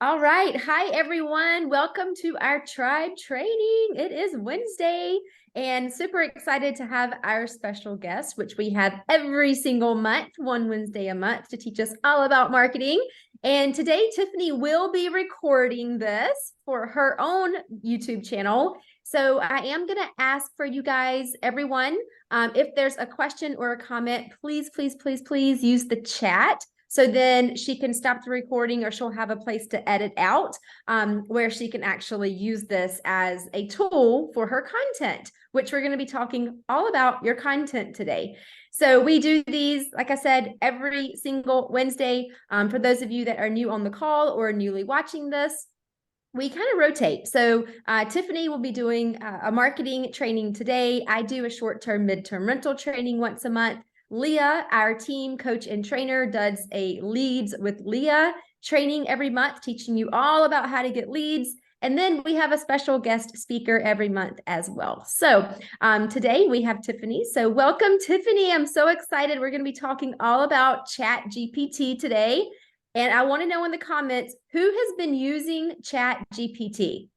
All right. Hi, everyone. Welcome to our tribe training. It is Wednesday and super excited to have our special guest, which we have every single month, one Wednesday a month, to teach us all about marketing. And today, Tiffany will be recording this for her own YouTube channel. So I am going to ask for you guys, everyone, if there's a question or a comment, please use the chat. So then she can stop the recording, or she'll have a place to edit out where she can actually use this as a tool for her content, which we're going to be talking all about your content today. So we do these, like I said, every single Wednesday. For those of you that are new on the call or newly watching this, we kind of rotate. So Tiffany will be doing a marketing training today. I do a short-term, midterm rental training once a month. Leah, our team coach and trainer, does a Leads with Leah training every month, teaching you all about how to get leads. And then we have a special guest speaker every month as well. So today we have Tiffany. So welcome, Tiffany. I'm so excited. We're going to be talking all about Chat GPT today. And I want to know in the comments, who has been using Chat GPT?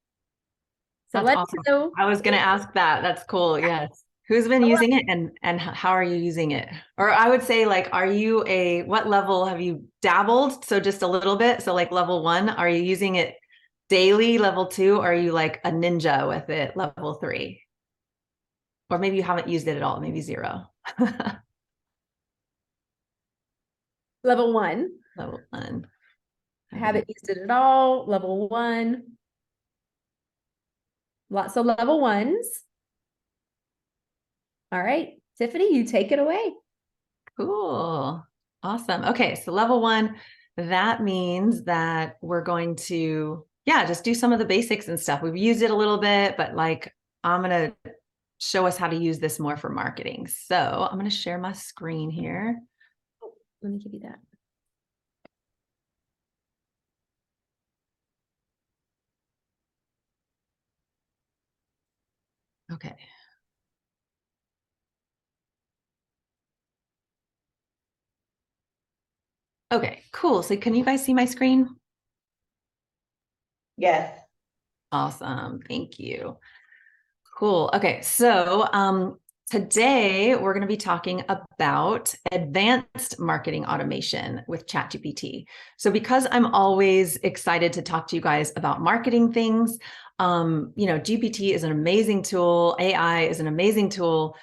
So That's let's awesome. know. I was going to ask that. That's cool. Yes. Who's been using it and how are you using it? Or I would say, like, what level have you dabbled? So just a little bit. So like level 1, are you using it daily? Level 2, are you like a ninja with it? Level 3? Or maybe you haven't used it at all, maybe 0. Level 1. Level 1. I haven't used it at all. Level 1. Lots of level 1s. All right, Tiffany, you take it away. Cool. Awesome. Okay, so level 1, that means that we're going to, just do some of the basics and stuff. We've used it a little bit, but like I'm going to show us how to use this more for marketing. So I'm going to share my screen here. Oh, let me give you that. Okay. Okay, cool. So can you guys see my screen? Yes. Awesome. Thank you. Cool. Okay. So today we're going to be talking about advanced marketing automation with ChatGPT. So because I'm always excited to talk to you guys about marketing things, GPT is an amazing tool. AI is an amazing tool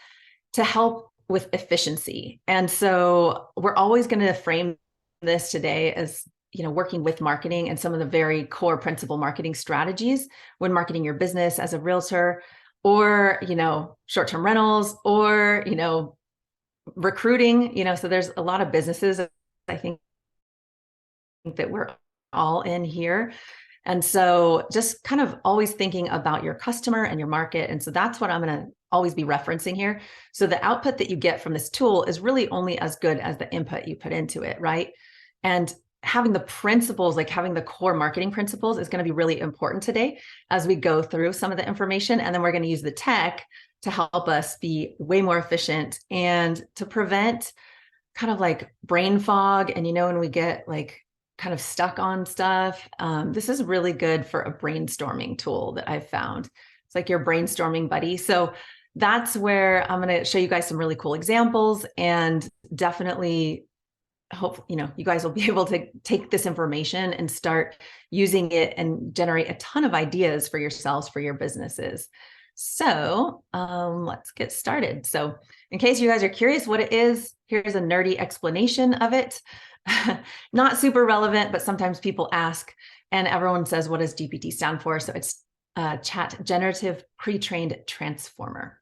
to help with efficiency. And so we're always going to frame this today as working with marketing and some of the very core principal marketing strategies when marketing your business as a realtor, or short-term rentals, or recruiting. So there's a lot of businesses, I think, that we're all in here. And so just kind of always thinking about your customer and your market. And so that's what I'm going to always be referencing here. So the output that you get from this tool is really only as good as the input you put into it, right? And having the principles, like having the core marketing principles, is going to be really important today as we go through some of the information. And then we're going to use the tech to help us be way more efficient and to prevent kind of like brain fog. And when we get like kind of stuck on stuff, this is really good for a brainstorming tool that I've found. It's like your brainstorming buddy. So that's where I'm going to show you guys some really cool examples, and definitely hope you guys will be able to take this information and start using it and generate a ton of ideas for yourselves, for your businesses. So let's get started. So in case you guys are curious what it is, here's a nerdy explanation of it. Not super relevant, but sometimes people ask, and everyone says, what does GPT stand for? So it's Chat Generative Pre-trained Transformer.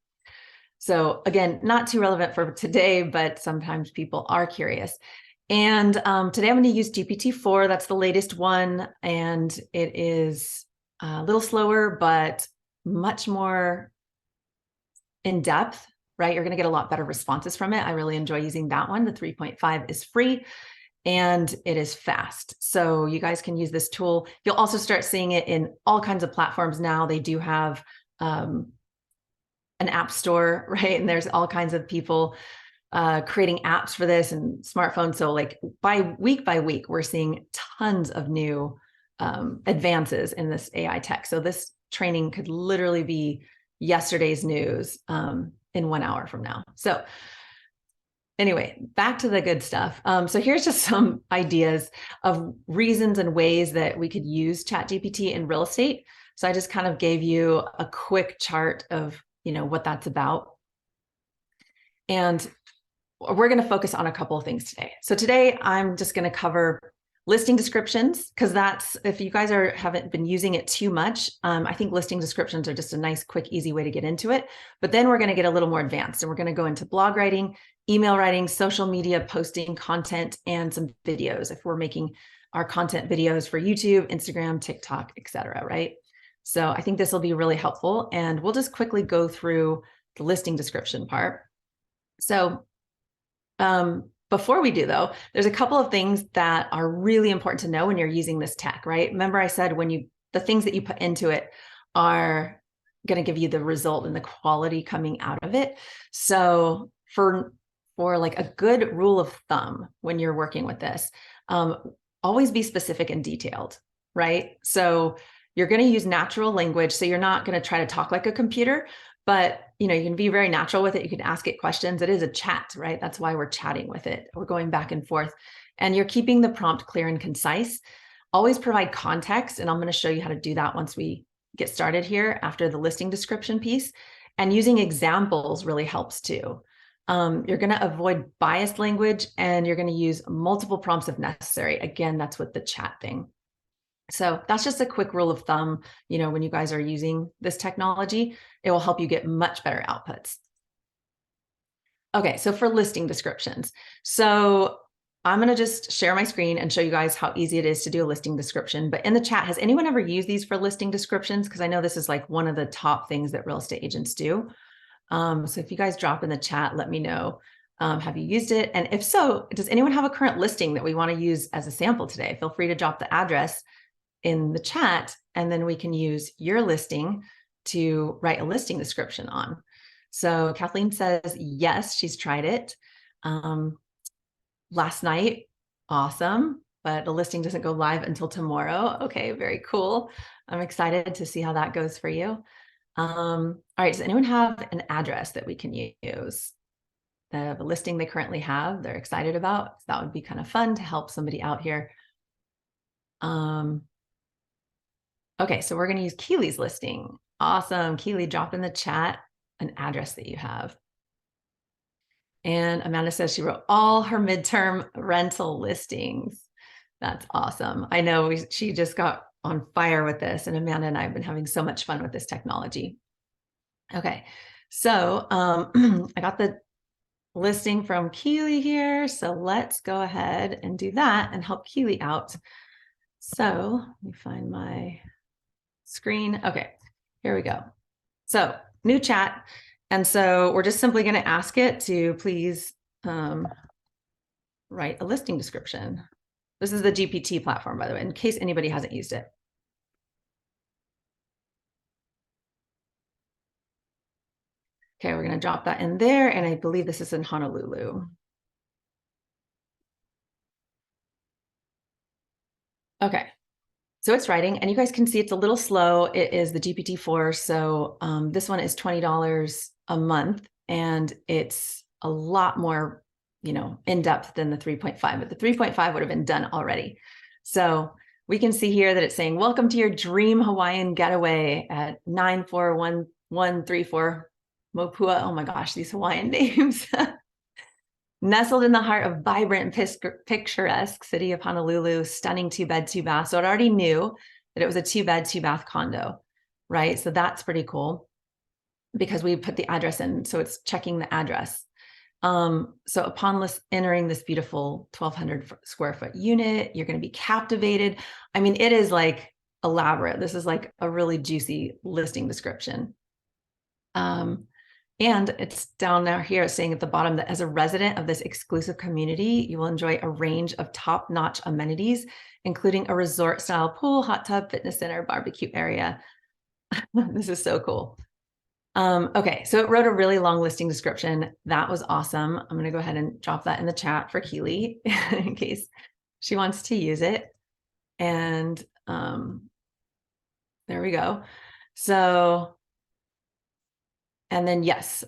So again, not too relevant for today, but sometimes people are curious. And today I'm going to use GPT-4. That's the latest one. And it is a little slower, but much more in depth, right? You're going to get a lot better responses from it. I really enjoy using that one. The 3.5 is free and it is fast. So you guys can use this tool. You'll also start seeing it in all kinds of platforms now. They do have an app store, right? And there's all kinds of people creating apps for this and smartphones. So like by week, we're seeing tons of new advances in this AI tech. So this training could literally be yesterday's news in 1 hour from now. So anyway, back to the good stuff. So here's just some ideas of reasons and ways that we could use ChatGPT in real estate. So I just kind of gave you a quick chart of, what that's about. And we're going to focus on a couple of things today. So today I'm just going to cover listing descriptions, because that's, if you guys haven't been using it too much, I think listing descriptions are just a nice, quick, easy way to get into it. But then we're going to get a little more advanced, and we're going to go into blog writing, email writing, social media posting, content, and some videos if we're making our content videos for YouTube, Instagram, TikTok, etc. Right? So I think this will be really helpful, and we'll just quickly go through the listing description part. So before we do, though, there's a couple of things that are really important to know when you're using this tech, right? Remember I said the things that you put into it are going to give you the result and the quality coming out of it. So for like a good rule of thumb when you're working with this, always be specific and detailed, right? So you're going to use natural language. So you're not going to try to talk like a computer, but you can be very natural with it. You can ask it questions. It is a chat, right? That's why we're chatting with it. We're going back and forth, and you're keeping the prompt clear and concise. Always provide context. And I'm going to show you how to do that once we get started here after the listing description piece. And using examples really helps too. You're going to avoid biased language, and you're going to use multiple prompts if necessary. Again, that's with the chat thing. So that's just a quick rule of thumb. When you guys are using this technology, it will help you get much better outputs. Okay, so for listing descriptions. So I'm going to just share my screen and show you guys how easy it is to do a listing description. But in the chat, has anyone ever used these for listing descriptions? Because I know this is like one of the top things that real estate agents do. So if you guys drop in the chat, let me know. Have you used it? And if so, does anyone have a current listing that we want to use as a sample today? Feel free to drop the address in the chat, and then we can use your listing to write a listing description on. So Kathleen says, yes, she's tried it last night. Awesome. But the listing doesn't go live until tomorrow. Okay, very cool. I'm excited to see how that goes for you. All right, does anyone have an address that we can use? The listing they currently have, they're excited about? That would be kind of fun to help somebody out here. Okay, so we're going to use Keely's listing. Awesome. Keely, drop in the chat an address that you have. And Amanda says she wrote all her midterm rental listings. That's awesome. I know she just got on fire with this, and Amanda and I have been having so much fun with this technology. Okay, so I got the listing from Keely here. So let's go ahead and do that and help Keely out. So let me find my screen. Okay, here we go. So new chat. And so we're just simply going to ask it to please write a listing description. This is the GPT platform, by the way, in case anybody hasn't used it. Okay, we're going to drop that in there. And I believe this is in Honolulu. Okay. So it's writing, and you guys can see it's a little slow. It is the GPT-4. So this one is $20 a month, and it's a lot more, in depth than the 3.5, but the 3.5 would have been done already. So we can see here that it's saying, welcome to your dream Hawaiian getaway at 941134 Mopua. Oh my gosh, these Hawaiian names. Nestled in the heart of vibrant, picturesque city of Honolulu, stunning 2-bed, 2-bath. So it already knew that it was a 2-bed, 2-bath condo, right? So that's pretty cool because we put the address in. So it's checking the address. So upon entering this beautiful 1,200 square foot unit, you're going to be captivated. I mean, it is like elaborate. This is like a really juicy listing description. And it's down there here saying at the bottom that as a resident of this exclusive community, you will enjoy a range of top-notch amenities, including a resort-style pool, hot tub, fitness center, barbecue area. This is so cool. Okay, so it wrote a really long listing description. That was awesome. I'm going to go ahead and drop that in the chat for Keely in case she wants to use it. And There we go. So, and then yes,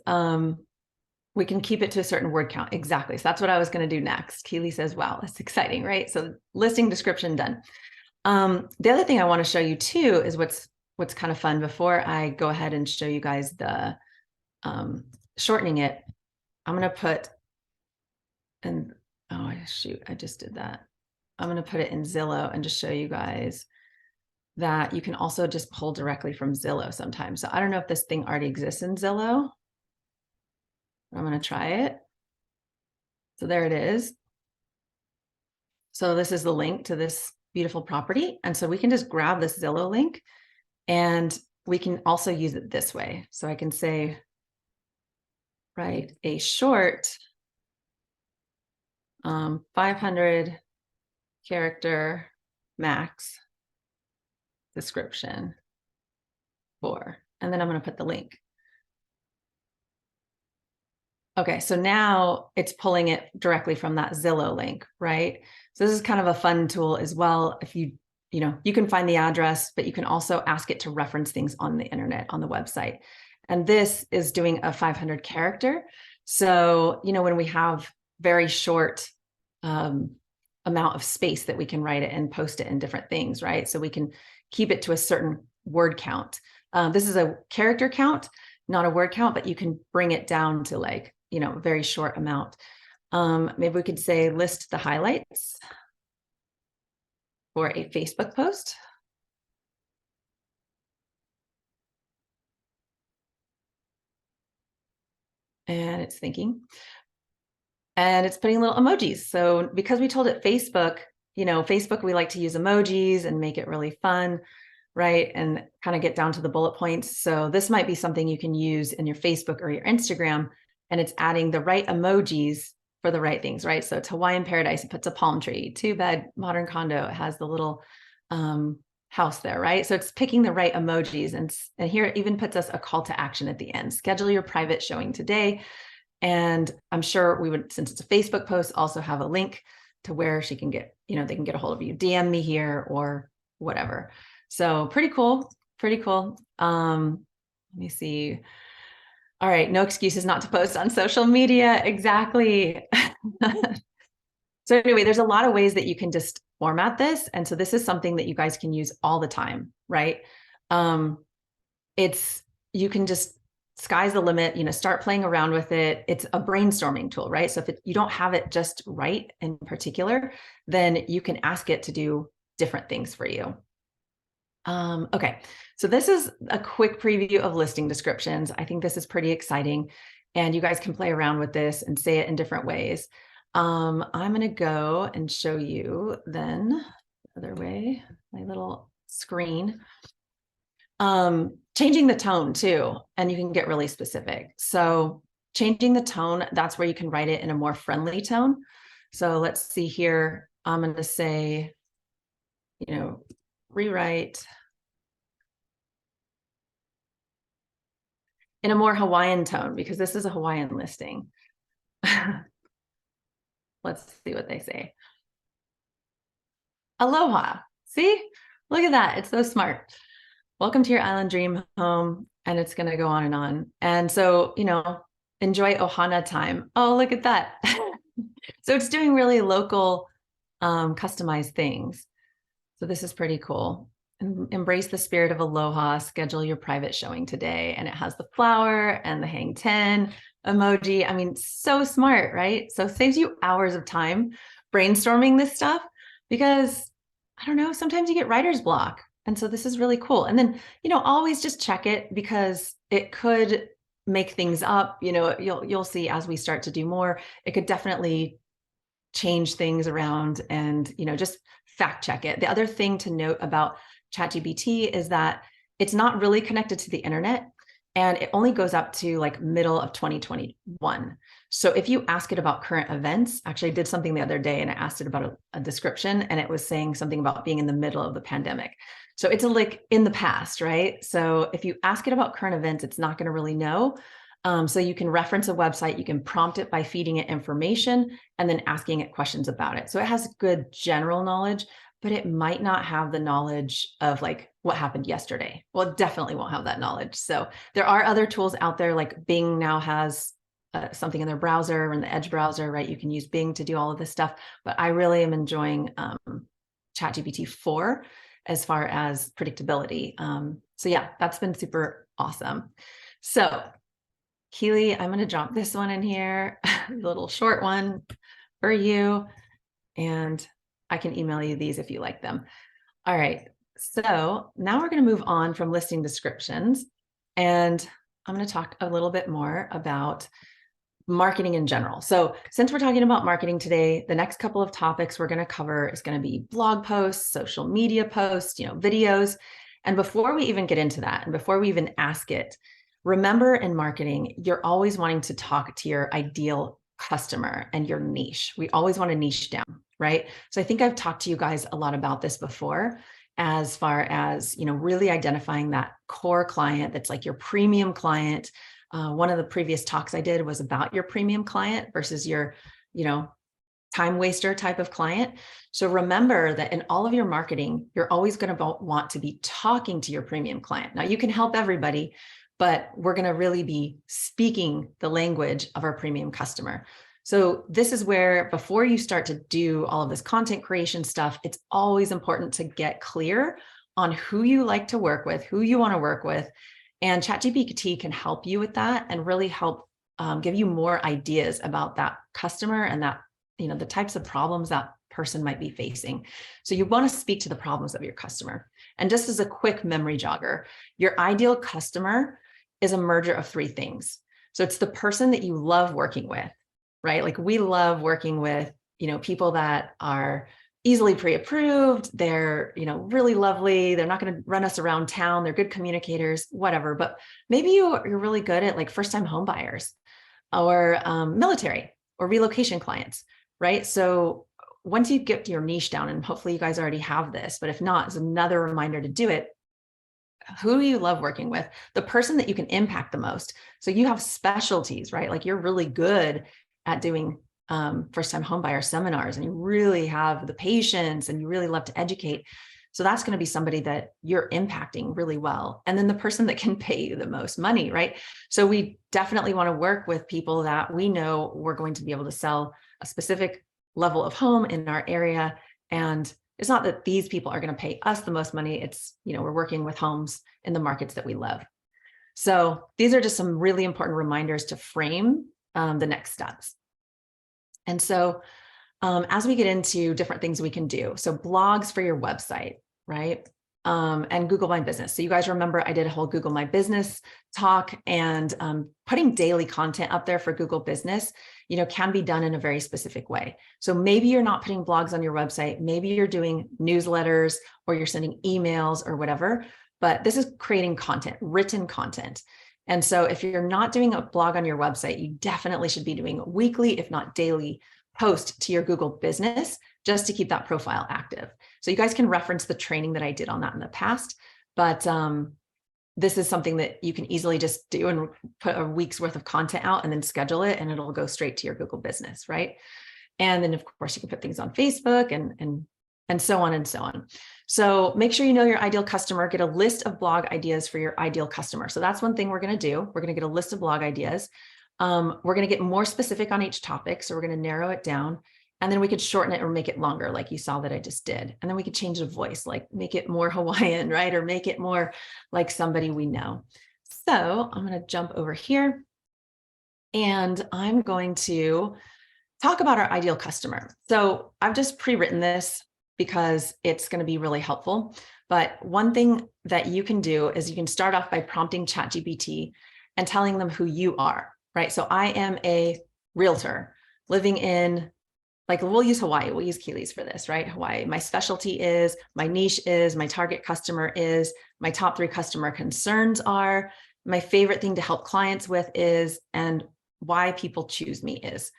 we can keep it to a certain word count. Exactly. So that's what I was going to do next. Keely says, wow, that's exciting, right? So listing description done. The other thing I want to show you too is what's kind of fun before I go ahead and show you guys the shortening it. I'm going to put, and oh shoot, I just did that. I'm going to put it in Zillow and just show you guys that you can also just pull directly from Zillow sometimes. So I don't know if this thing already exists in Zillow. I'm going to try it. So there it is. So this is the link to this beautiful property. And so we can just grab this Zillow link and we can also use it this way. So I can say, write a short 500 character max description for, and then I'm going to put the link. Okay, so now it's pulling it directly from that Zillow link, right? So this is kind of a fun tool as well. If you can find the address, but you can also ask it to reference things on the internet, on the website. And this is doing a 500 character. So, when we have very short amount of space that we can write it and post it in different things, right? So we can keep it to a certain word count. This is a character count, not a word count, but you can bring it down to like, a very short amount. Maybe we could say list the highlights for a Facebook post. And it's thinking. And it's putting little emojis. So because we told it Facebook, Facebook, we like to use emojis and make it really fun, right? And kind of get down to the bullet points. So this might be something you can use in your Facebook or your Instagram, and it's adding the right emojis for the right things, right? So it's Hawaiian Paradise, it puts a palm tree, 2-bed modern condo, it has the little house there, right? So it's picking the right emojis. And here it even puts us a call to action at the end. Schedule your private showing today. And I'm sure we would, since it's a Facebook post, also have a link to where she can get, they can get a hold of you, DM me here or whatever. So pretty cool, pretty cool. Let me see. All right, no excuses not to post on social media. Exactly. So anyway, there's a lot of ways that you can just format this. And so this is something that you guys can use all the time, right? You can just, sky's the limit, start playing around with it. It's a brainstorming tool, right? So if you don't have it just right in particular, then you can ask it to do different things for you. Okay, so this is a quick preview of listing descriptions. I think this is pretty exciting, and you guys can play around with this and say it in different ways. I'm going to go and show you then the other way, my little screen. Changing the tone too, and you can get really specific. So changing the tone, that's where you can write it in a more friendly tone. So let's see here. I'm going to say, rewrite in a more Hawaiian tone, because this is a Hawaiian listing. Let's see what they say. Aloha. See, look at that. It's so smart. Welcome to your island dream home. And it's going to go on and on. And so, enjoy Ohana time. Oh, look at that. So it's doing really local, customized things. So this is pretty cool. Embrace the spirit of aloha, schedule your private showing today. And it has the flower and the hang 10 emoji. I mean, so smart, right? So it saves you hours of time brainstorming this stuff, because I don't know, sometimes you get writer's block. And so this is really cool. And then, always just check it, because it could make things up. You'll see as we start to do more, it could definitely change things around, and, just fact check it. The other thing to note about ChatGPT is that it's not really connected to the internet, and it only goes up to like middle of 2021. So if you ask it about current events, actually I did something the other day and I asked it about a description, and it was saying something about being in the middle of the pandemic. So it's like in the past, right? So if you ask it about current events, it's not going to really know. So you can reference a website, you can prompt it by feeding it information and then asking it questions about it. So it has good general knowledge, but it might not have the knowledge of like what happened yesterday. Well, it definitely won't have that knowledge. So there are other tools out there, like Bing now has something in their browser, in the Edge browser, right? You can use Bing to do all of this stuff, but I really am enjoying ChatGPT 4 as far as predictability. So yeah, that's been super awesome. So Keely, I'm going to drop this one in here, a little short one for you, and I can email you these if you like them. All right, so now we're going to move on from listing descriptions, and I'm going to talk a little bit more about marketing in general. So since we're talking about marketing today, the next couple of topics we're going to cover is going to be blog posts, social media posts, videos. And before we even get into that, and before we even ask it, remember in marketing, you're always wanting to talk to your ideal customer and your niche. We always want to niche down, right? So I think I've talked to you guys a lot about this before, as far as, really identifying that core client that's like your premium client. One of the previous talks I did was about your premium client versus your, time waster type of client. So remember that in all of your marketing, you're always going to want to be talking to your premium client. Now you can help everybody, but we're going to really be speaking the language of our premium customer. So this is where, before you start to do all of this content creation stuff, it's always important to get clear on who you like to work with, who you want to work with. And ChatGPT can help you with that and really help give you more ideas about that customer and that, the types of problems that person might be facing. So you want to speak to the problems of your customer. And just as a quick memory jogger, your ideal customer is a merger of three things. So it's the person that you love working with, right? Like we love working with, people that are easily pre-approved. They're, really lovely. They're not going to run us around town. They're good communicators, whatever. But maybe you're really good at like first-time home buyers or military or relocation clients, right? So once you get your niche down, and hopefully you guys already have this, but if not, it's another reminder to do it. Who you love working with, the person that you can impact the most. So you have specialties, right? Like you're really good at doing first-time homebuyer seminars, and you really have the patience and you really love to educate. So that's going to be somebody that you're impacting really well. And then the person that can pay you the most money, right? So we definitely want to work with people that we know we're going to be able to sell a specific level of home in our area. And it's not that these people are going to pay us the most money. It's, we're working with homes in the markets that we love. So these are just some really important reminders to frame the next steps. And so as we get into different things we can do, so blogs for your website, right? And Google My Business. So you guys remember I did a whole Google My Business talk, and putting daily content up there for Google Business, can be done in a very specific way. So maybe you're not putting blogs on your website, maybe you're doing newsletters or you're sending emails or whatever, but this is creating content, written content. And so if you're not doing a blog on your website, you definitely should be doing a weekly, if not daily, post to your Google Business just to keep that profile active. So you guys can reference the training that I did on that in the past, but this is something that you can easily just do and put a week's worth of content out and then schedule it, and it'll go straight to your Google Business, right? And then of course you can put things on Facebook and so on and so on. So make sure you know your ideal customer, get a list of blog ideas for your ideal customer. So that's one thing we're going to do. We're going to get a list of blog ideas. We're going to get more specific on each topic. So we're going to narrow it down, and then we could shorten it or make it longer, like you saw that I just did. And then we could change the voice, like make it more Hawaiian, right? Or make it more like somebody we know. So I'm going to jump over here, and I'm going to talk about our ideal customer. So I've just pre-written this because it's going to be really helpful. But one thing that you can do is you can start off by prompting ChatGPT and telling them who you are, right? So I am a realtor living in, like, we'll use Hawaii. We'll use Keely's for this, right? Hawaii. My specialty is, my niche is, my target customer is, my top 3 customer concerns are, my favorite thing to help clients with is, and why people choose me is.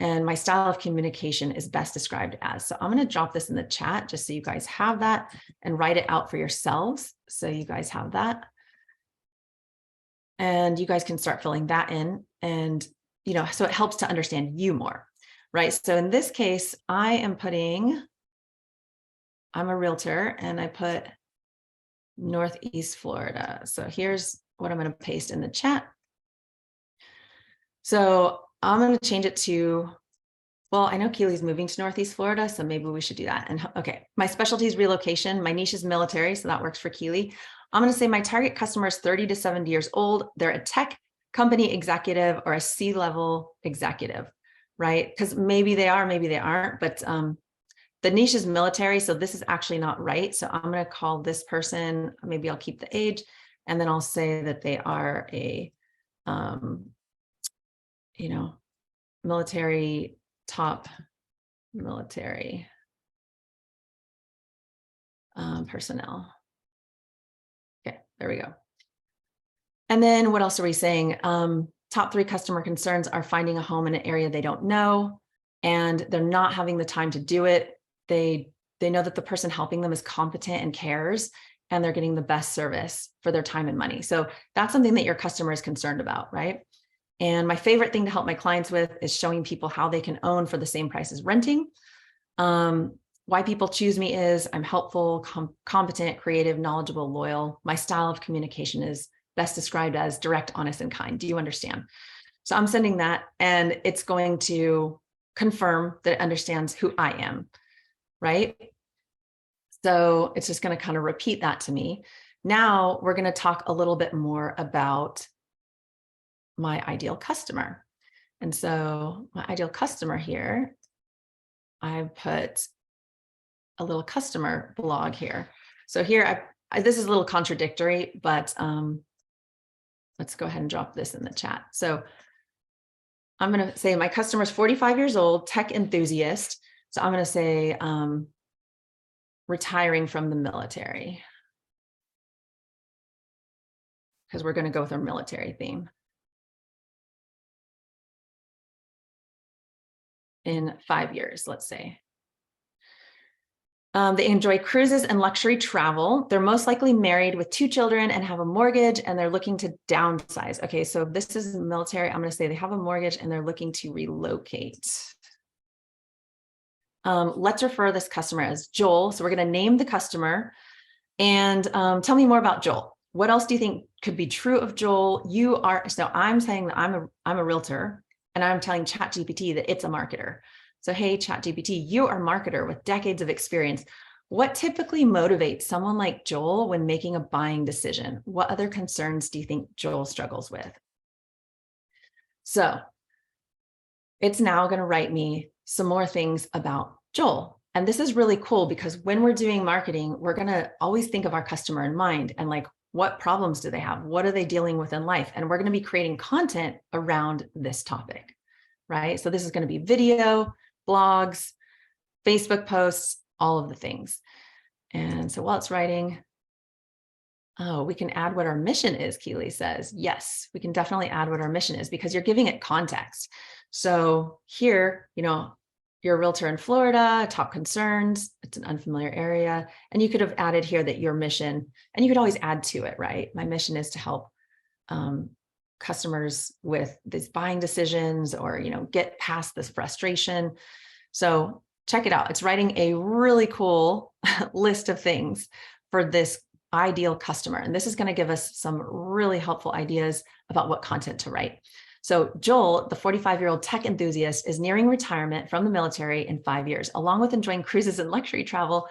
And my style of communication is best described as. So I'm going to drop this in the chat just so you guys have that, and write it out for yourselves. So you guys have that. And you guys can start filling that in. And, so it helps to understand you more, right? So in this case, I am putting, I'm a realtor and I put Northeast Florida. So here's what I'm going to paste in the chat. So I'm going to change it to, well, I know Keely's moving to Northeast Florida, so maybe we should do that. And okay, my specialty is relocation. My niche is military, so that works for Keely. I'm going to say my target customer is 30 to 70 years old. They're a tech company executive or a C-level executive, right? Because maybe they are, maybe they aren't, but the niche is military, so this is actually not right. So I'm going to call this person, maybe I'll keep the age, and then I'll say that they are a, military, top military personnel. Okay, there we go. And then what else are we saying? Top 3 customer concerns are finding a home in an area they don't know, and they're not having the time to do it. They know that the person helping them is competent and cares, and they're getting the best service for their time and money. So that's something that your customer is concerned about, right? And my favorite thing to help my clients with is showing people how they can own for the same price as renting. Why people choose me is I'm helpful, competent, creative, knowledgeable, loyal. My style of communication is best described as direct, honest, and kind. Do you understand? So I'm sending that, and it's going to confirm that it understands who I am, right? So it's just going to kind of repeat that to me. Now we're going to talk a little bit more about my ideal customer. And so my ideal customer here, I put a little customer blog here. So here, this is a little contradictory, but let's go ahead and drop this in the chat. So I'm going to say my customer is 45 years old, tech enthusiast. So I'm going to say retiring from the military, because we're going to go with our military theme. In 5 years, let's say. They enjoy cruises and luxury travel. They're most likely married with 2 children and have a mortgage, and they're looking to downsize. Okay, so if this is military, I'm going to say they have a mortgage and they're looking to relocate. Let's refer this customer as Joel. So we're going to name the customer, and tell me more about Joel. What else do you think could be true of Joel? So I'm saying that I'm a realtor, and I'm telling ChatGPT that it's a marketer. So, hey, ChatGPT, you are a marketer with decades of experience. What typically motivates someone like Joel when making a buying decision? What other concerns do you think Joel struggles with? So it's now going to write me some more things about Joel. And this is really cool, because when we're doing marketing, we're going to always think of our customer in mind, and like, what problems do they have? What are they dealing with in life? And we're going to be creating content around this topic, right? So this is going to be video, blogs, Facebook posts, all of the things. And so while it's writing, oh, we can add what our mission is, Keely says. Yes, we can definitely add what our mission is, because you're giving it context. So here, you're a realtor in Florida, top concerns, it's an unfamiliar area. And you could have added here that your mission, and you could always add to it, right? My mission is to help customers with these buying decisions, or, get past this frustration. So check it out. It's writing a really cool list of things for this ideal customer. And this is going to give us some really helpful ideas about what content to write. So Joel, the 45-year-old tech enthusiast, is nearing retirement from the military in 5 years. Along with enjoying cruises and luxury travel,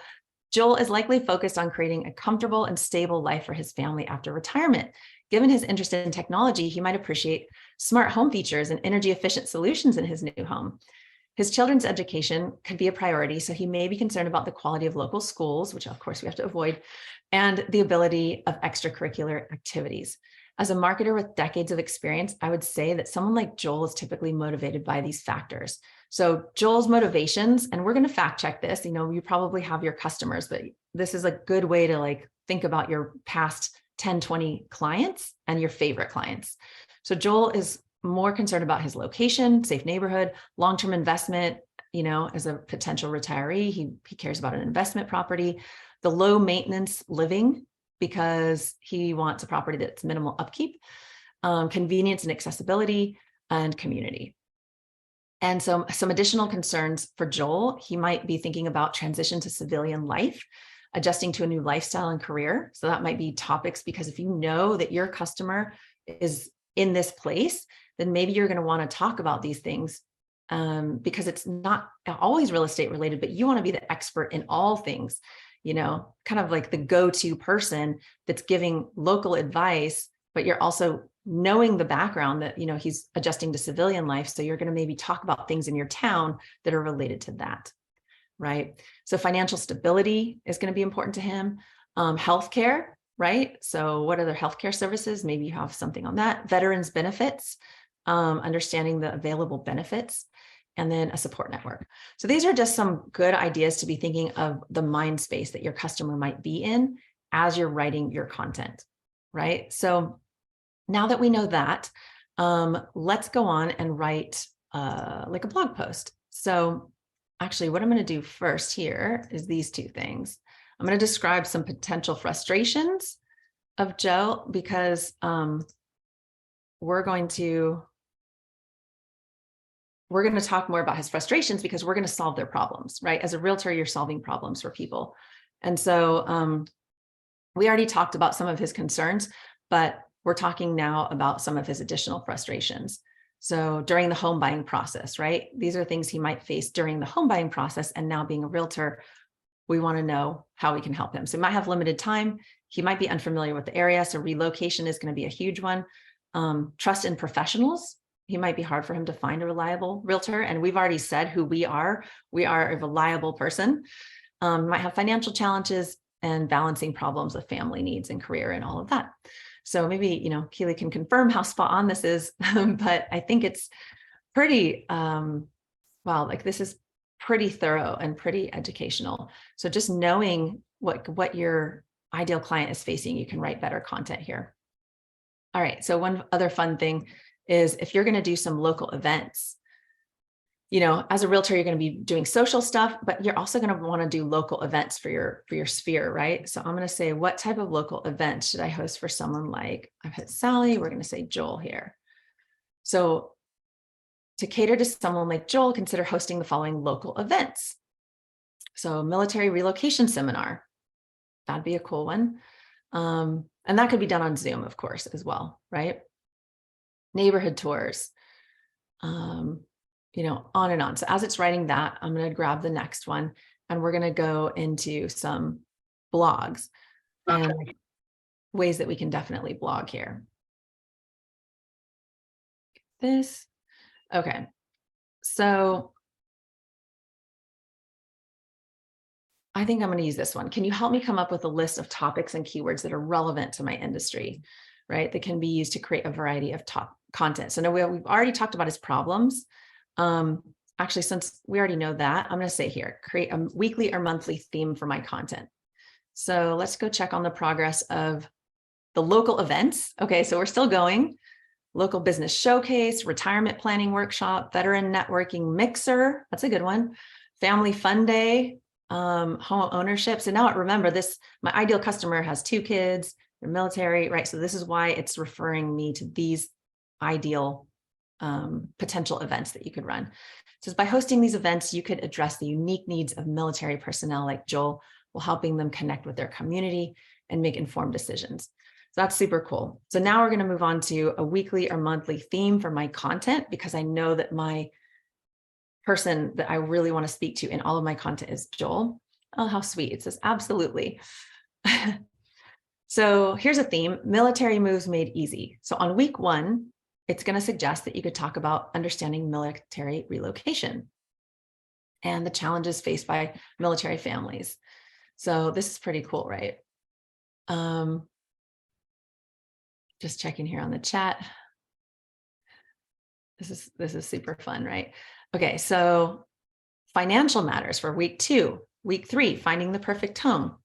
Joel is likely focused on creating a comfortable and stable life for his family after retirement. Given his interest in technology, he might appreciate smart home features and energy-efficient solutions in his new home. His children's education could be a priority, so he may be concerned about the quality of local schools, which of course we have to avoid, and the ability of extracurricular activities. As a marketer with decades of experience, I would say that someone like Joel is typically motivated by these factors. So Joel's motivations, and we're going to fact check this, you probably have your customers, but this is a good way to think about your past 10, 20 clients and your favorite clients. So Joel is more concerned about his location, safe neighborhood, long-term investment, as a potential retiree, he cares about an investment property, the low maintenance living, because he wants a property that's minimal upkeep, convenience and accessibility, and community. And so some additional concerns for Joel, he might be thinking about transition to civilian life, adjusting to a new lifestyle and career. So that might be topics, because if you know that your customer is in this place, then maybe you're going to want to talk about these things, because it's not always real estate related, but you want to be the expert in all things, kind of like the go-to person that's giving local advice, but you're also knowing the background that, he's adjusting to civilian life. So you're going to maybe talk about things in your town that are related to that. Right. So financial stability is going to be important to him. Healthcare, right? So what are their healthcare services? Maybe you have something on that. Veterans benefits, understanding the available benefits, and then a support network. So these are just some good ideas to be thinking of the mind space that your customer might be in as you're writing your content, right? So now that we know that, let's go on and write like a blog post. So actually, what I'm going to do first here is these two things. I'm going to describe some potential frustrations of Joe, because we're going to talk more about his frustrations, because we're going to solve their problems, right? As a realtor, you're solving problems for people. And so we already talked about some of his concerns, but we're talking now about some of his additional frustrations. So during the home buying process, right? These are things he might face during the home buying process. And now being a realtor, we want to know how we can help him. So he might have limited time. He might be unfamiliar with the area. So relocation is going to be a huge one. Trust in professionals. He might be hard for him to find a reliable realtor. And we've already said who we are. We are a reliable person. Might have financial challenges and balancing problems with family needs and career and all of that. So maybe, Keely can confirm how spot on this is, but I think it's pretty, this is pretty thorough and pretty educational. So just knowing what your ideal client is facing, you can write better content here. All right. So one other fun thing is, if you're going to do some local events, as a realtor, you're going to be doing social stuff, but you're also going to want to do local events for your sphere, right? So I'm going to say, what type of local events should I host for someone like, I've hit Sally, we're going to say Joel here. So to cater to someone like Joel, consider hosting the following local events. So military relocation seminar, that'd be a cool one. And that could be done on Zoom, of course, as well, right? Neighborhood tours, on and on. So as it's writing that, I'm going to grab the next one, and we're going to go into some blogs and ways that we can definitely blog here. This. Okay. So I think I'm going to use this one. Can you help me come up with a list of topics and keywords that are relevant to my industry, right? That can be used to create a variety of top content. So now we've already talked about his problems. Actually, since we already know that, I'm going to say here, create a weekly or monthly theme for my content. So let's go check on the progress of the local events. Okay, so we're still going. Local business showcase, retirement planning workshop, veteran networking mixer. That's a good one. Family fun day, home ownership. So now remember this, my ideal customer has 2 kids, they're military, right? So this is why it's referring me to these ideal potential events that you could run. It says by hosting these events, you could address the unique needs of military personnel like Joel, while helping them connect with their community and make informed decisions. So that's super cool. So now we're going to move on to a weekly or monthly theme for my content, because I know that my person that I really want to speak to in all of my content is Joel. Oh, how sweet. It says, absolutely. So here's a theme: military moves made easy. So on week 1, it's going to suggest that you could talk about understanding military relocation and the challenges faced by military families. So this is pretty cool, right? Just checking here on the chat. This is super fun, right? Okay, so financial matters for week 2. Week 3, finding the perfect home.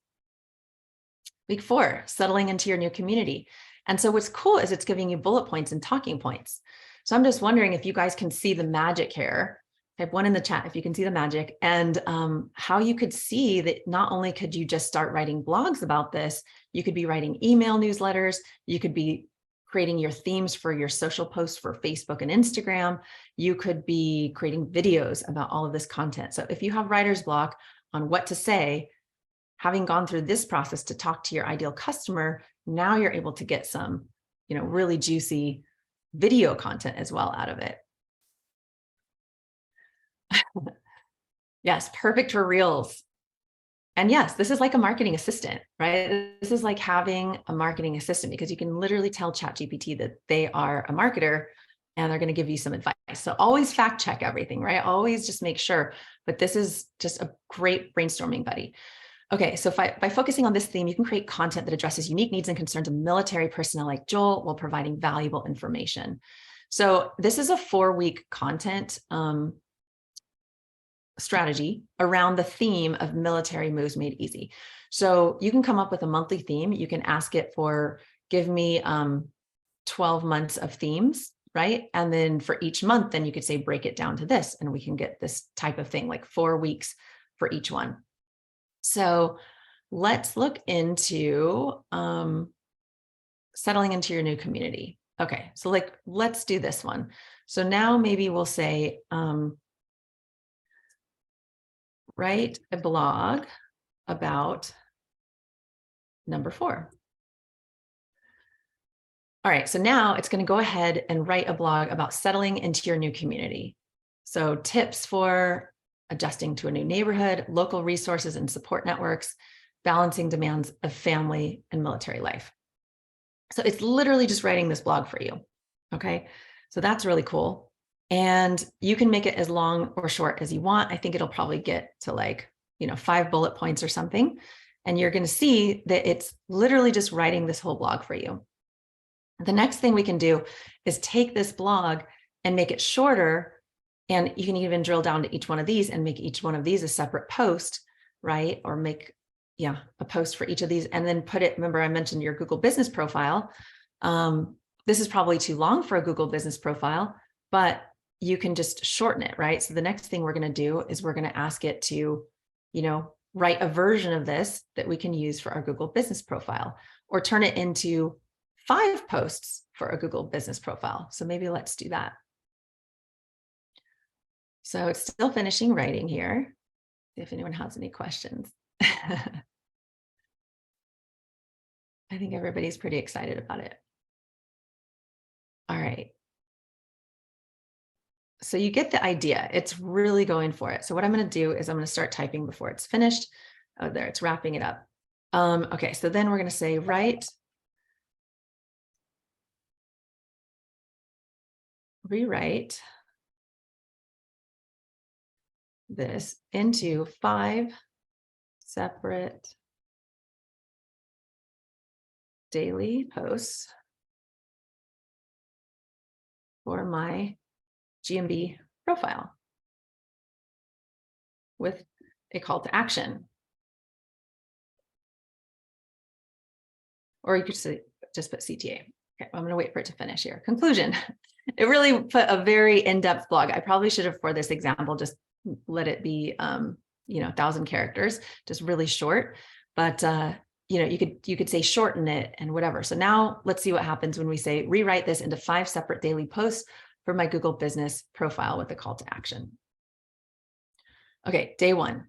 Week 4, settling into your new community. And so what's cool is it's giving you bullet points and talking points. So I'm just wondering if you guys can see the magic here. Type 1 in the chat if you can see the magic, and how you could see that not only could you just start writing blogs about this, you could be writing email newsletters, you could be creating your themes for your social posts for Facebook and Instagram. You could be creating videos about all of this content. So if you have writer's block on what to say, having gone through this process to talk to your ideal customer, now you're able to get some, really juicy video content as well out of it. Yes, perfect for Reels. And yes, this is like a marketing assistant, right? This is like having a marketing assistant because you can literally tell ChatGPT that they are a marketer and they're going to give you some advice. So always fact check everything, right? Always just make sure. But this is just a great brainstorming buddy. Okay, so by focusing on this theme, you can create content that addresses unique needs and concerns of military personnel like Joel while providing valuable information. So this is a 4-week content strategy around the theme of military moves made easy. So you can come up with a monthly theme. You can ask it for, give me 12 months of themes, right? And then for each month, then you could say, break it down to this, and we can get this type of thing, like 4 weeks for each one. So let's look into settling into your new community. Okay, so let's do this one. So now maybe we'll say, write a blog about number 4. All right, so now it's going to go ahead and write a blog about settling into your new community. So tips for adjusting to a new neighborhood, local resources and support networks, balancing demands of family and military life. So it's literally just writing this blog for you. Okay, so that's really cool. And you can make it as long or short as you want. I think it'll probably get to 5 bullet points or something. And you're going to see that it's literally just writing this whole blog for you. The next thing we can do is take this blog and make it shorter. And you can even drill down to each one of these and make each one of these a separate post, right? Or make, a post for each of these and then put it, remember I mentioned your Google business profile. This is probably too long for a Google business profile, but you can just shorten it, right? So the next thing we're going to do is we're going to ask it to, write a version of this that we can use for our Google business profile, or turn it into 5 posts for a Google business profile. So maybe let's do that. So it's still finishing writing here. See if anyone has any questions. I think everybody's pretty excited about it. All right. So you get the idea. It's really going for it. So what I'm going to do is I'm going to start typing before it's finished. Oh, there, it's wrapping it up. Okay, so then we're going to say rewrite this into 5 separate daily posts for my GMB profile with a call to action. Or you could just put CTA. Okay, I'm going to wait for it to finish here. Conclusion. It really put a very in-depth blog. I probably should have, for this example, just let it be, 1,000 characters, just really short. But you could say shorten it and whatever. So now let's see what happens when we say rewrite this into 5 separate daily posts for my Google business profile with a call to action. Okay, day 1.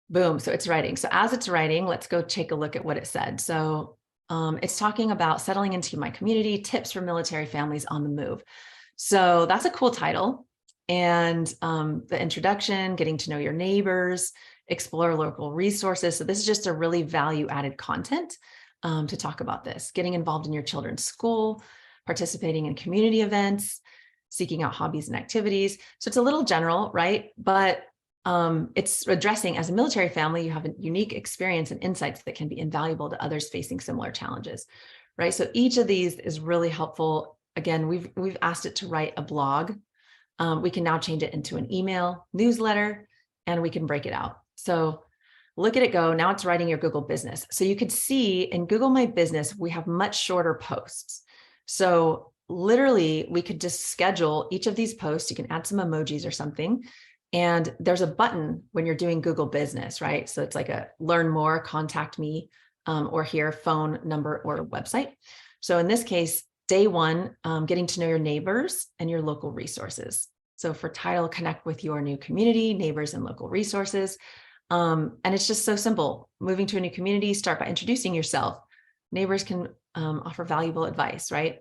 Boom. So it's writing. So as it's writing, let's go take a look at what it said. So it's talking about settling into my community, tips for military families on the move. So that's a cool title. And the introduction, getting to know your neighbors, explore local resources. So this is just a really value-added content to talk about this. Getting involved in your children's school, participating in community events, seeking out hobbies and activities. So it's a little general, right? But it's addressing, as a military family, you have a unique experience and insights that can be invaluable to others facing similar challenges, right? So each of these is really helpful. Again, we've asked it to write a blog. We can now change it into an email newsletter, and we can break it out. So look at it go. Now it's writing your Google business. So you could see in Google My Business, we have much shorter posts. So literally we could just schedule each of these posts. You can add some emojis or something. And there's a button when you're doing Google business, right? So it's like a learn more, contact me, or here, phone number or website. So in this case, day one, getting to know your neighbors and your local resources. So for title, connect with your new community, neighbors, and local resources. And it's just so simple. Moving to a new community, start by introducing yourself. Neighbors can offer valuable advice, right?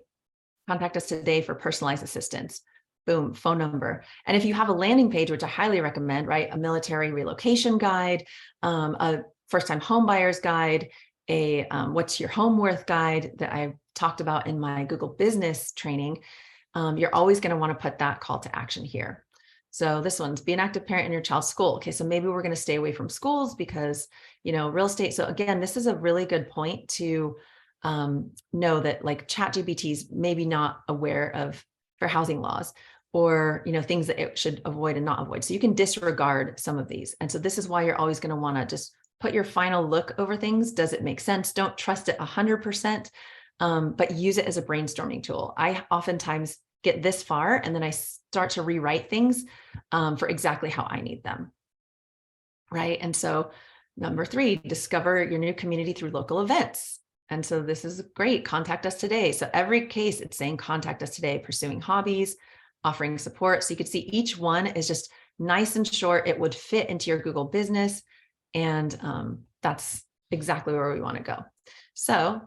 Contact us today for personalized assistance. Boom, phone number. And if you have a landing page, which I highly recommend, right? A military relocation guide, a first-time home buyers guide, a what's your home worth guide that I talked about in my Google business training, you're always going to want to put that call to action here. So this one's be an active parent in your child's school. Okay, so maybe we're going to stay away from schools because, real estate. So again, this is a really good point to know that like ChatGPT is maybe not aware of fair housing laws or, things that it should avoid and not avoid. So you can disregard some of these. And so this is why you're always going to want to just put your final look over things. Does it make sense? Don't trust it 100%, but use it as a brainstorming tool. I oftentimes get this far and then I start to rewrite things for exactly how I need them. Right. And so number 3, discover your new community through local events. And so this is great. Contact us today. So every case it's saying contact us today, pursuing hobbies, offering support. So you could see each one is just nice and short. It would fit into your Google business. And that's exactly where we want to go. So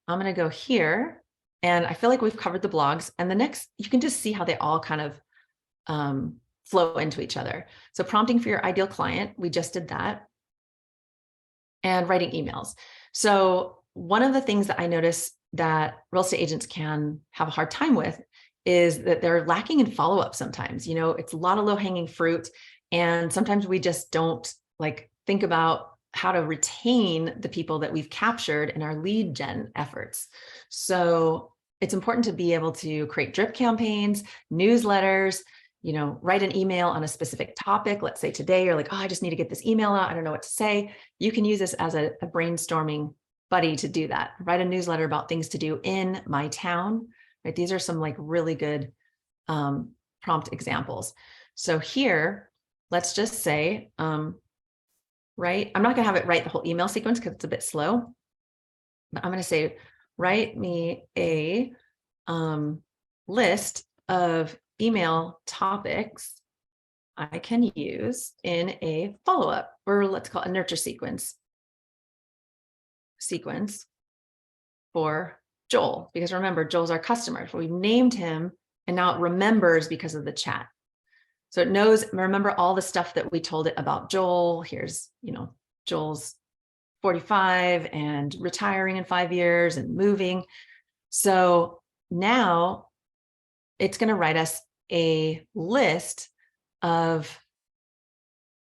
I'm going to go here. And I feel like we've covered the blogs. And the next, you can just see how they all kind of flow into each other. So prompting for your ideal client, we just did that. And writing emails. So one of the things that I notice that real estate agents can have a hard time with is that they're lacking in follow-up sometimes. It's a lot of low-hanging fruit. And sometimes we just don't think about how to retain the people that we've captured in our lead gen efforts. So it's important to be able to create drip campaigns, newsletters, write an email on a specific topic. Let's say today you're like, oh, I just need to get this email out. I don't know what to say. You can use this as a brainstorming buddy to do that. Write a newsletter about things to do in my town, right? These are some really good prompt examples. So here, let's just say, right? I'm not going to have it write the whole email sequence because it's a bit slow, but I'm going to say, write me a list of email topics I can use in a follow-up, or let's call it a nurture sequence for Joel, because remember, Joel's our customer. So we've named him and now it remembers because of the chat. So it knows, remember all the stuff that we told it about Joel. Here's, Joel's 45 and retiring in 5 years and moving. So now it's going to write us a list of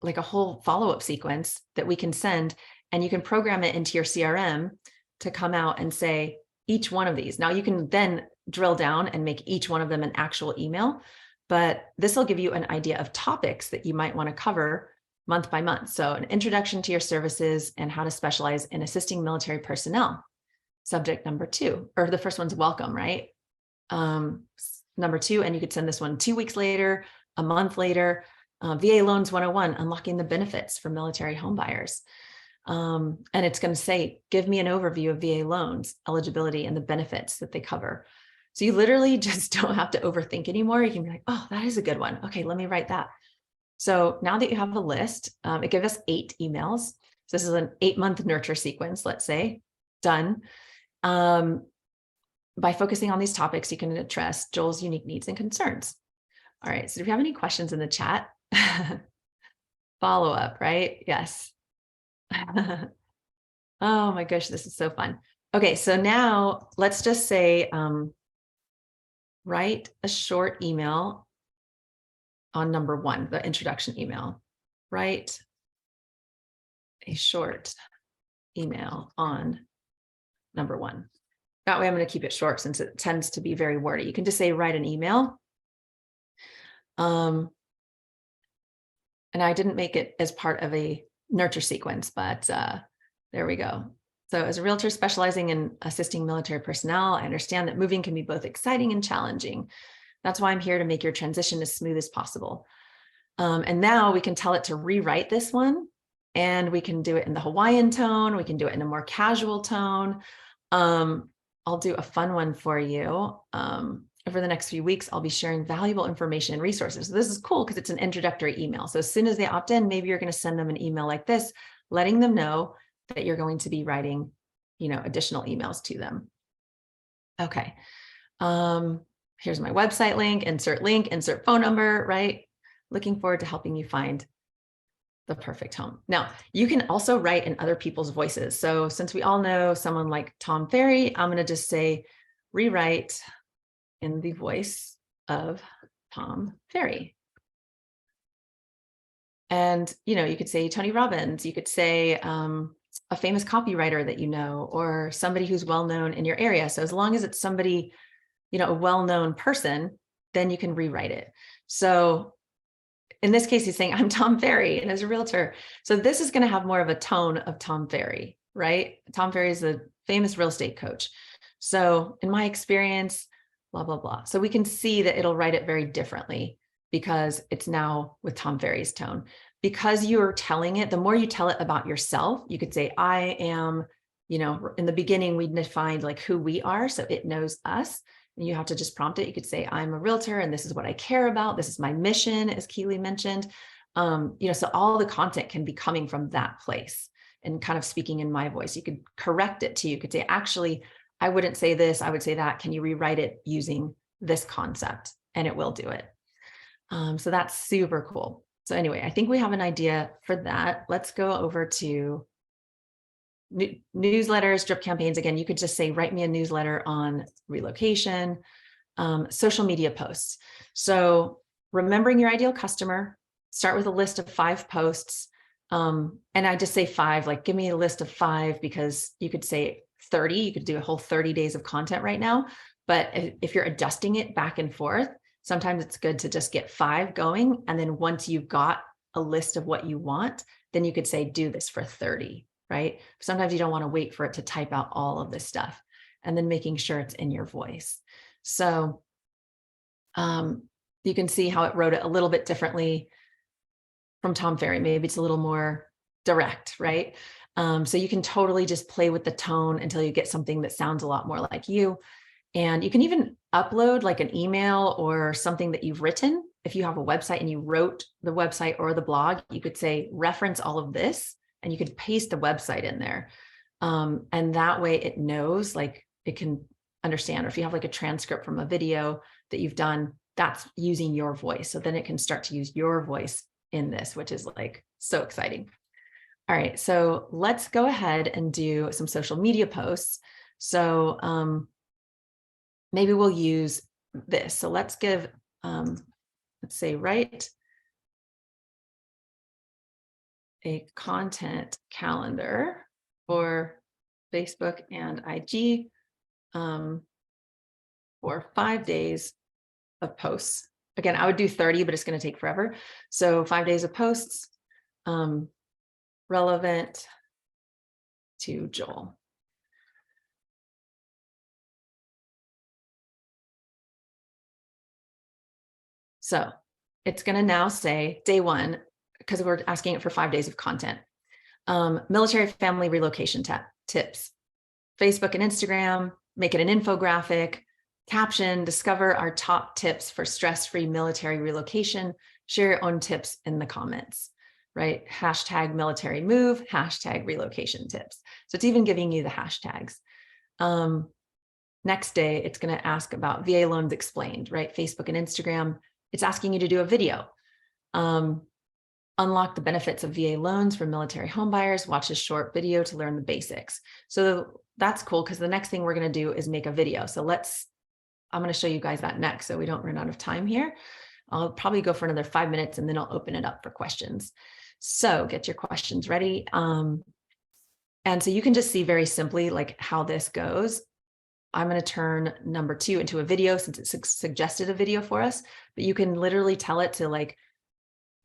a whole follow-up sequence that we can send, and you can program it into your CRM to come out and say each one of these. Now you can then drill down and make each one of them an actual email, but this will give you an idea of topics that you might want to cover month by month. So an introduction to your services and how to specialize in assisting military personnel. Subject number 2, or the first one's welcome, right? Number 2, and you could send this one 2 weeks later, a month later, VA Loans 101, unlocking the benefits for military homebuyers. And it's going to say, give me an overview of VA loans, eligibility, and the benefits that they cover. So you literally just don't have to overthink anymore. You can be like, oh, that is a good one. Okay, let me write that. So now that you have a list, it gives us 8 emails. So this is an 8-month nurture sequence, let's say, done. By focusing on these topics, you can address Joel's unique needs and concerns. All right, so do we have any questions in the chat? Follow up, right? Yes. Oh my gosh, this is so fun. Okay, so now let's just say, write a short email on number 1, the introduction email. Write a short email on number 1. That way I'm going to keep it short since it tends to be very wordy. You can just say, write an email. And I didn't make it as part of a nurture sequence, but there we go. So as a realtor specializing in assisting military personnel, I understand that moving can be both exciting and challenging. That's why I'm here to make your transition as smooth as possible. And now we can tell it to rewrite this one, and we can do it in the Hawaiian tone. We can do it in a more casual tone. I'll do a fun one for you. Over the next few weeks, I'll be sharing valuable information and resources. So this is cool because it's an introductory email. So as soon as they opt in, maybe you're going to send them an email like this, letting them know that you're going to be writing, additional emails to them. Okay. Here's my website link, insert phone number, right? Looking forward to helping you find the perfect home. Now, you can also write in other people's voices. So since we all know someone like Tom Ferry, I'm going to just say, rewrite in the voice of Tom Ferry. And, you could say Tony Robbins, you could say a famous copywriter that you know, or somebody who's well-known in your area. So as long as it's somebody, a well-known person, then you can rewrite it. So in this case, he's saying, I'm Tom Ferry and as a realtor. So this is going to have more of a tone of Tom Ferry, right? Tom Ferry is a famous real estate coach. So in my experience, blah, blah, blah. So we can see that it'll write it very differently because it's now with Tom Ferry's tone. Because you're telling it, the more you tell it about yourself, you could say, I am, in the beginning, we defined like who we are. So it knows us. And you have to just prompt it. You could say, I'm a realtor and this is what I care about. This is my mission, as Keely mentioned. So all the content can be coming from that place and kind of speaking in my voice. You could correct it too. You could say, actually, I wouldn't say this, I would say that. Can you rewrite it using this concept? And it will do it. So that's super cool. So anyway, I think we have an idea for that. Let's go over to newsletters, drip campaigns. Again, you could just say, write me a newsletter on relocation, social media posts. So remembering your ideal customer, start with a list of 5 posts. And I just say 5, like give me a list of 5, because you could say 30, you could do a whole 30 days of content right now. But if you're adjusting it back and forth, sometimes it's good to just get 5 going. And then once you've got a list of what you want, then you could say, do this for 30. Right? Sometimes you don't want to wait for it to type out all of this stuff, and then making sure it's in your voice. So you can see how it wrote it a little bit differently from Tom Ferry. Maybe it's a little more direct, right? So you can totally just play with the tone until you get something that sounds a lot more like you. And you can even upload like an email or something that you've written. If you have a website and you wrote the website or the blog, you could say, reference all of this. And you could paste the website in there. And that way it knows, like it can understand. Or if you have like a transcript from a video that you've done, that's using your voice. So then it can start to use your voice in this, which is like so exciting. All right, so let's go ahead and do some social media posts. So maybe we'll use this. So let's give, let's say, write a content calendar for Facebook and IG for 5 days of posts. Again, I would do 30, but it's going to take forever. So 5 days of posts, relevant to Joel. So it's going to now say day 1, because we're asking it for 5 days of content. Military family relocation tips, Facebook and Instagram, make it an infographic, caption, discover our top tips for stress-free military relocation, share your own tips in the comments, right? Hashtag military move, hashtag relocation tips. So it's even giving you the hashtags. Next day, it's going to ask about VA loans explained, right? Facebook and Instagram, it's asking you to do a video. Unlock the benefits of VA loans for military homebuyers. Watch a short video to learn the basics. So that's cool, because the next thing we're going to do is make a video. So I'm going to show you guys that next, so we don't run out of time here. I'll probably go for another 5 minutes and then I'll open it up for questions. So get your questions ready. And so you can just see very simply like how this goes. I'm going to turn number 2 into a video since it suggested a video for us, but you can literally tell it to like,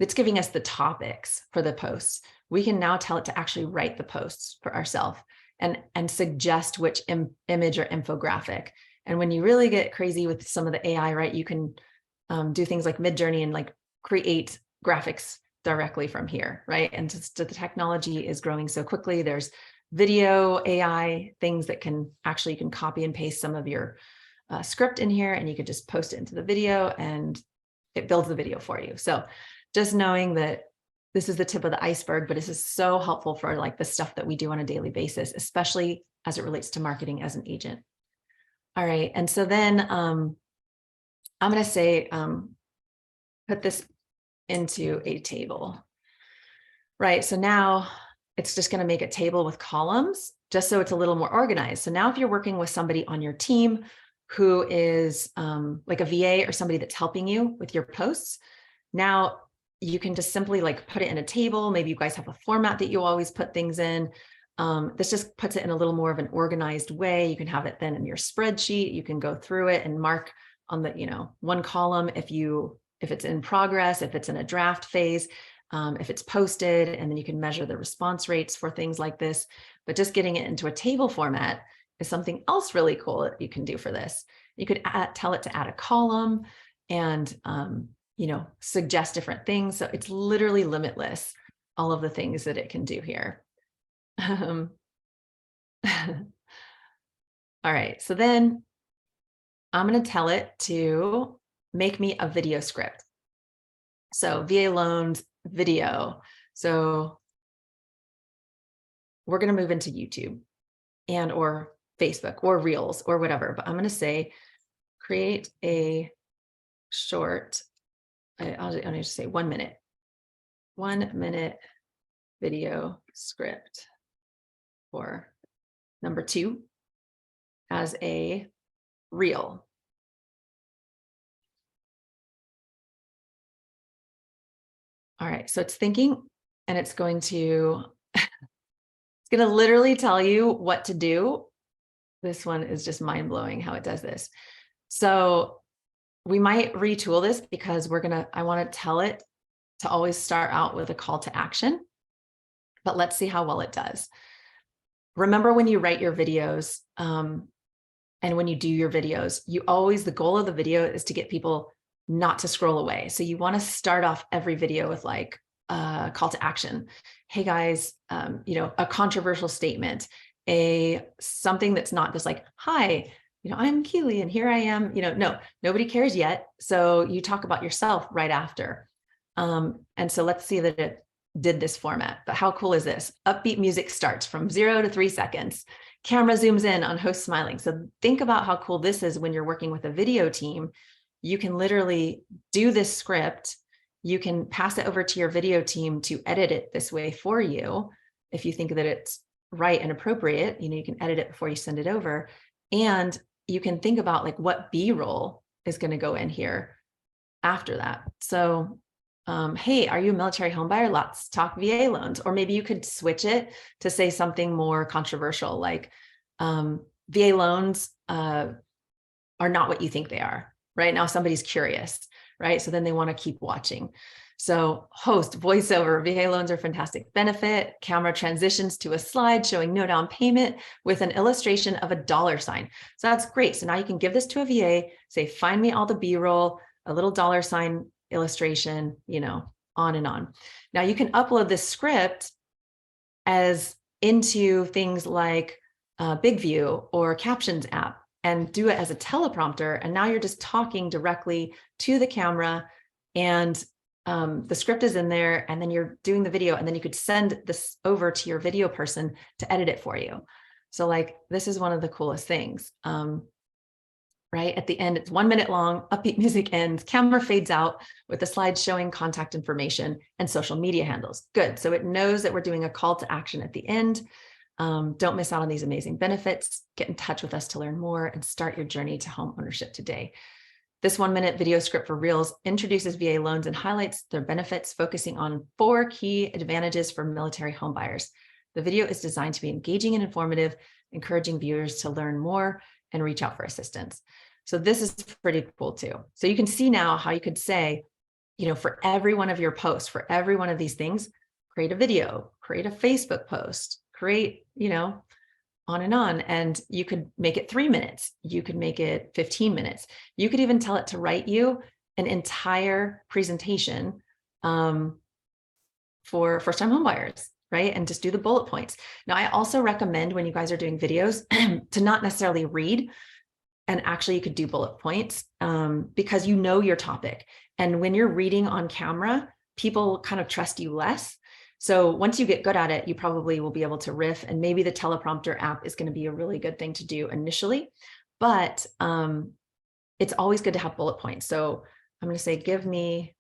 it's giving us the topics for the posts. We can now tell it to actually write the posts for ourselves and suggest which image or infographic. And when you really get crazy with some of the AI, right, you can do things like Midjourney and like create graphics directly from here, right? And just the technology is growing so quickly. There's video AI things that can actually, you can copy and paste some of your script in here, and you could just post it into the video and it builds the video for you. So just knowing that this is the tip of the iceberg, but this is so helpful for like the stuff that we do on a daily basis, especially as it relates to marketing as an agent. All right. And so then I'm going to say, put this into a table, right? So now it's just going to make a table with columns just so it's a little more organized. So now if you're working with somebody on your team who is like a VA or somebody that's helping you with your posts, now you can just simply like put it in a table. Maybe you guys have a format that you always put things in. This just puts it in a little more of an organized way. You can have it then in your spreadsheet. You can go through it and mark on the, one column if it's in progress, if it's in a draft phase, if it's posted, and then you can measure the response rates for things like this. But just getting it into a table format is something else really cool that you can do for this. You could tell it to add a column and, suggest different things. So it's literally limitless, all of the things that it can do here. All right, so then I'm going to tell it to make me a video script. So VA loans video. So we're going to move into YouTube and or Facebook or Reels or whatever, but I'm going to say create a short, I'll just say 1 minute, 1 minute video script for number 2 as a reel. All right, so it's thinking, and it's going to literally tell you what to do. This one is just mind-blowing how it does this. So we might retool this because I want to tell it to always start out with a call to action, but let's see how well it does. Remember when you write your videos, and when you do your videos, the goal of the video is to get people not to scroll away. So you want to start off every video with like a call to action. Hey guys, a controversial statement, something that's not just like, hi, I'm Keely and here I am, no, nobody cares yet. So you talk about yourself right after. And so let's see that it did this format, but how cool is this? Upbeat music starts from 0 to 3 seconds. Camera zooms in on host smiling. So think about how cool this is when you're working with a video team. You can literally do this script. You can pass it over to your video team to edit it this way for you. If you think that it's right and appropriate, you can edit it before you send it over. And you can think about like what B-roll is going to go in here after that. So, hey, are you a military home buyer? Let's talk VA loans. Or maybe you could switch it to say something more controversial, like VA loans are not what you think they are. Right now, somebody's curious, right? So then they want to keep watching. So host, voiceover, VA loans are fantastic benefit. Camera transitions to a slide showing no down payment with an illustration of a $. So that's great. So now you can give this to a VA, say, find me all the B-roll, a little $sign illustration, on and on. Now you can upload this script as into things like Big View or Captions app and do it as a teleprompter. And now you're just talking directly to the camera and the script is in there, and then you're doing the video, and then you could send this over to your video person to edit it for you. So like, this is one of the coolest things, right? At the end, it's 1 minute long, upbeat music ends, camera fades out with the slide showing contact information and social media handles. Good. So it knows that we're doing a call to action at the end. Don't miss out on these amazing benefits. Get in touch with us to learn more and start your journey to home ownership today. This 1 minute video script for Reels introduces VA loans and highlights their benefits, focusing on 4 key advantages for military home buyers. The video is designed to be engaging and informative, encouraging viewers to learn more and reach out for assistance. So this is pretty cool too. So you can see now how you could say, for every one of your posts, for every one of these things, create a video, create a Facebook post, create, on and on. And you could make it 3 minutes. You could make it 15 minutes. You could even tell it to write you an entire presentation for first-time homebuyers. right? And just do the bullet points. Now, I also recommend when you guys are doing videos to not necessarily read, and actually you could do bullet points because you know your topic. And when you're reading on camera, people kind of trust you less. So once you get good at it, you probably will be able to riff, and maybe the teleprompter app is going to be a really good thing to do initially, but it's always good to have bullet points. So I'm going to say, give me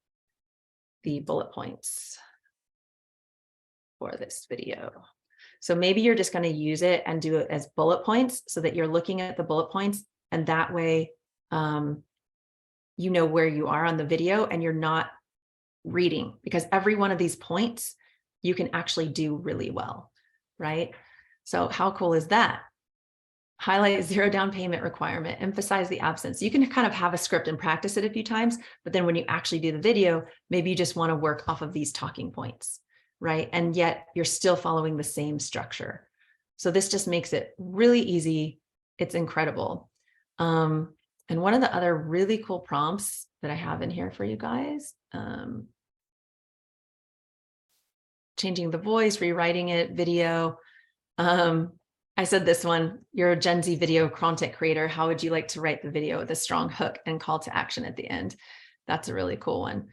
the bullet points for this video. So maybe you're just going to use it and do it as bullet points so that you're looking at the bullet points, and that way you know where you are on the video and you're not reading, because every one of these points you can actually do really well, right? So how cool is that? Highlight 0 down payment requirement, emphasize the absence. You can kind of have a script and practice it a few times, but then when you actually do the video, maybe you just want to work off of these talking points, right? And yet you're still following the same structure. So this just makes it really easy. It's incredible. And one of the other really cool prompts that I have in here for you guys, changing the voice, rewriting it, video. I said this one, you're a Gen Z video content creator. How would you like to write the video with a strong hook and call to action at the end? That's a really cool one.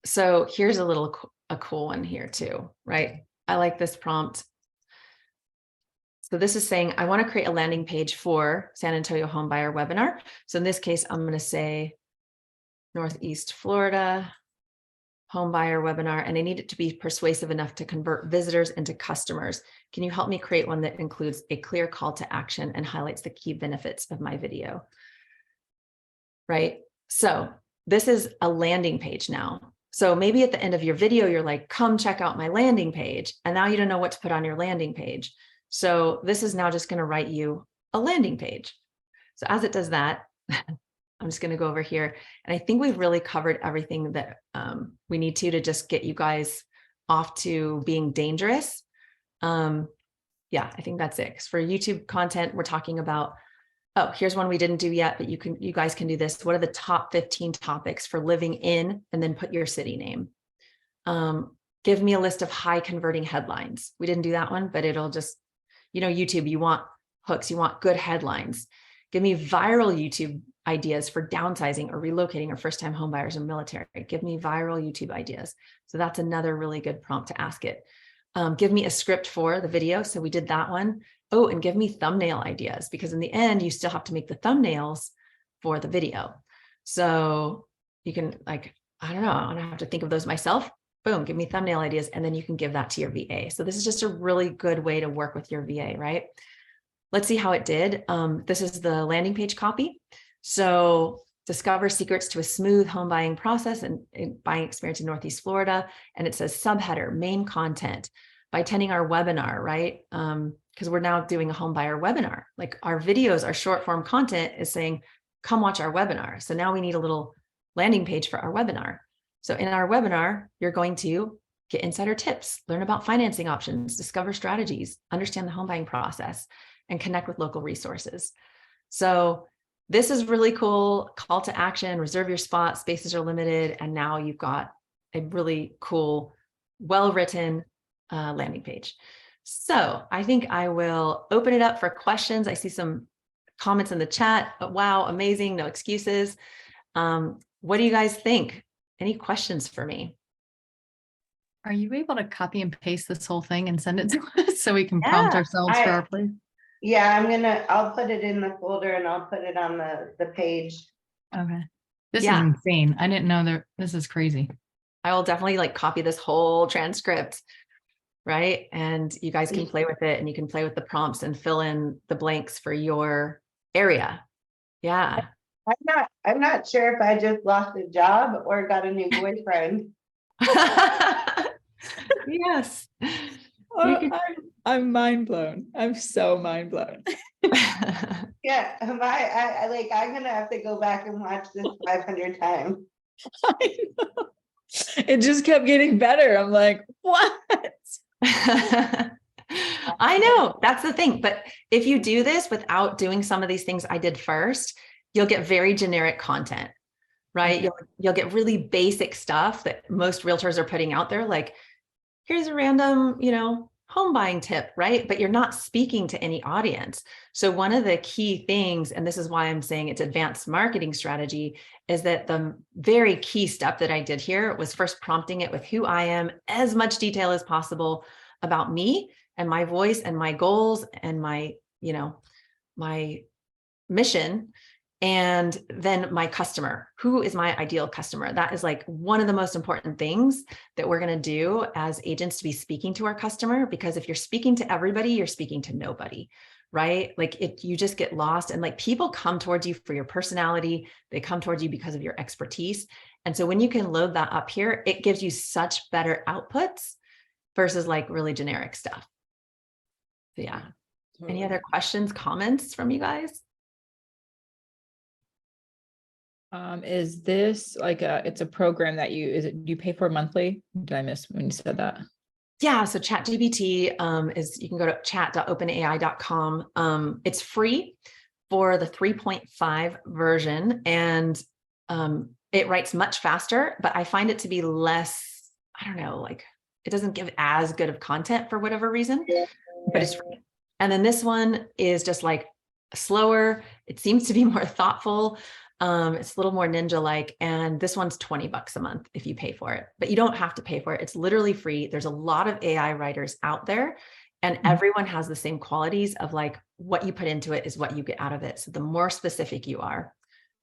So here's a cool one here too, right? I like this prompt. So this is saying, I want to create a landing page for San Antonio home buyer webinar. So in this case, I'm going to say Northeast Florida home buyer webinar, and I need it to be persuasive enough to convert visitors into customers. Can you help me create one that includes a clear call to action and highlights the key benefits of my video? Right? So this is a landing page now. So maybe at the end of your video, you're like, come check out my landing page. And now you don't know what to put on your landing page. So this is now just going to write you a landing page. So as it does that, I'm just going to go over here. And I think we've really covered everything that we need to just get you guys off to being dangerous. Yeah, I think that's it. 'Cause for YouTube content, we're talking about, oh, here's one we didn't do yet, but you guys can do this. What are the top 15 topics for living in, and then put your city name. Give me a list of high converting headlines. We didn't do that one, but it'll just, YouTube, you want hooks, you want good headlines. Give me viral YouTube ideas for downsizing or relocating or first-time homebuyers and military. Give me viral YouTube ideas. So that's another really good prompt to ask it. Give me a script for the video. So we did that one. Oh, and give me thumbnail ideas, because in the end, you still have to make the thumbnails for the video. So you can, like, I don't know, I don't have to think of those myself. Boom, give me thumbnail ideas. And then you can give that to your VA. So this is just a really good way to work with your VA, right? Let's see how it did. This is the landing page copy. So discover secrets to a smooth home buying process and buying experience in Northeast Florida. And it says subheader, main content, by attending our webinar, right? Because we're now doing a home buyer webinar. Like our videos, our short form content is saying, come watch our webinar. So now we need a little landing page for our webinar. So in our webinar, you're going to get insider tips, learn about financing options, discover strategies, understand the home buying process, and connect with local resources. So this is really cool. Call to action, reserve your spot, spaces are limited. And now you've got a really cool, well-written landing page. So I think I will open it up for questions. I see some comments in the chat. Wow, amazing, no excuses. What do you guys think? Any questions for me? Are you able to copy and paste this whole thing and send it to us so we can prompt ourselves for our place? Yeah, I'll put it in the folder and I'll put it on the page. Okay. This is insane. I didn't know this is crazy. I will definitely copy this whole transcript, right? And you guys can play with it, and you can play with the prompts and fill in the blanks for your area. Yeah. I'm not sure if I just lost a job or got a new boyfriend. Yes. I'm mind blown. I'm so mind blown. Yeah, I'm gonna have to go back and watch this 500 times. I know. It just kept getting better. I'm like, what? I know, that's the thing. But if you do this without doing some of these things I did first, you'll get very generic content. right? Okay. You'll get really basic stuff that most realtors are putting out there, like here's a random, home buying tip, right? But you're not speaking to any audience. So one of the key things, and this is why I'm saying it's advanced marketing strategy, is that the very key step that I did here was first prompting it with who I am, as much detail as possible about me and my voice and my goals and my mission. And then my customer, who is my ideal customer? That is like one of the most important things that we're going to do as agents, to be speaking to our customer, because if you're speaking to everybody, you're speaking to nobody, right? Like you just get lost, and like people come towards you for your personality. They come towards you because of your expertise. And so when you can load that up here, it gives you such better outputs versus like really generic stuff. So yeah. Any other questions, comments from you guys? Is this like it's a program that do you pay for monthly? Did I miss when you said that? Yeah, so ChatGPT you can go to chat.openai.com. It's free for the 3.5 version, and it writes much faster, but I find it to be less, I don't know, like it doesn't give as good of content for whatever reason, but it's free. And then this one is just like slower. It seems to be more thoughtful. It's a little more ninja-like, and this one's $20 a month if you pay for it, but you don't have to pay for it. It's literally free. There's a lot of AI writers out there, and everyone has the same qualities of like what you put into it is what you get out of it. So the more specific you are,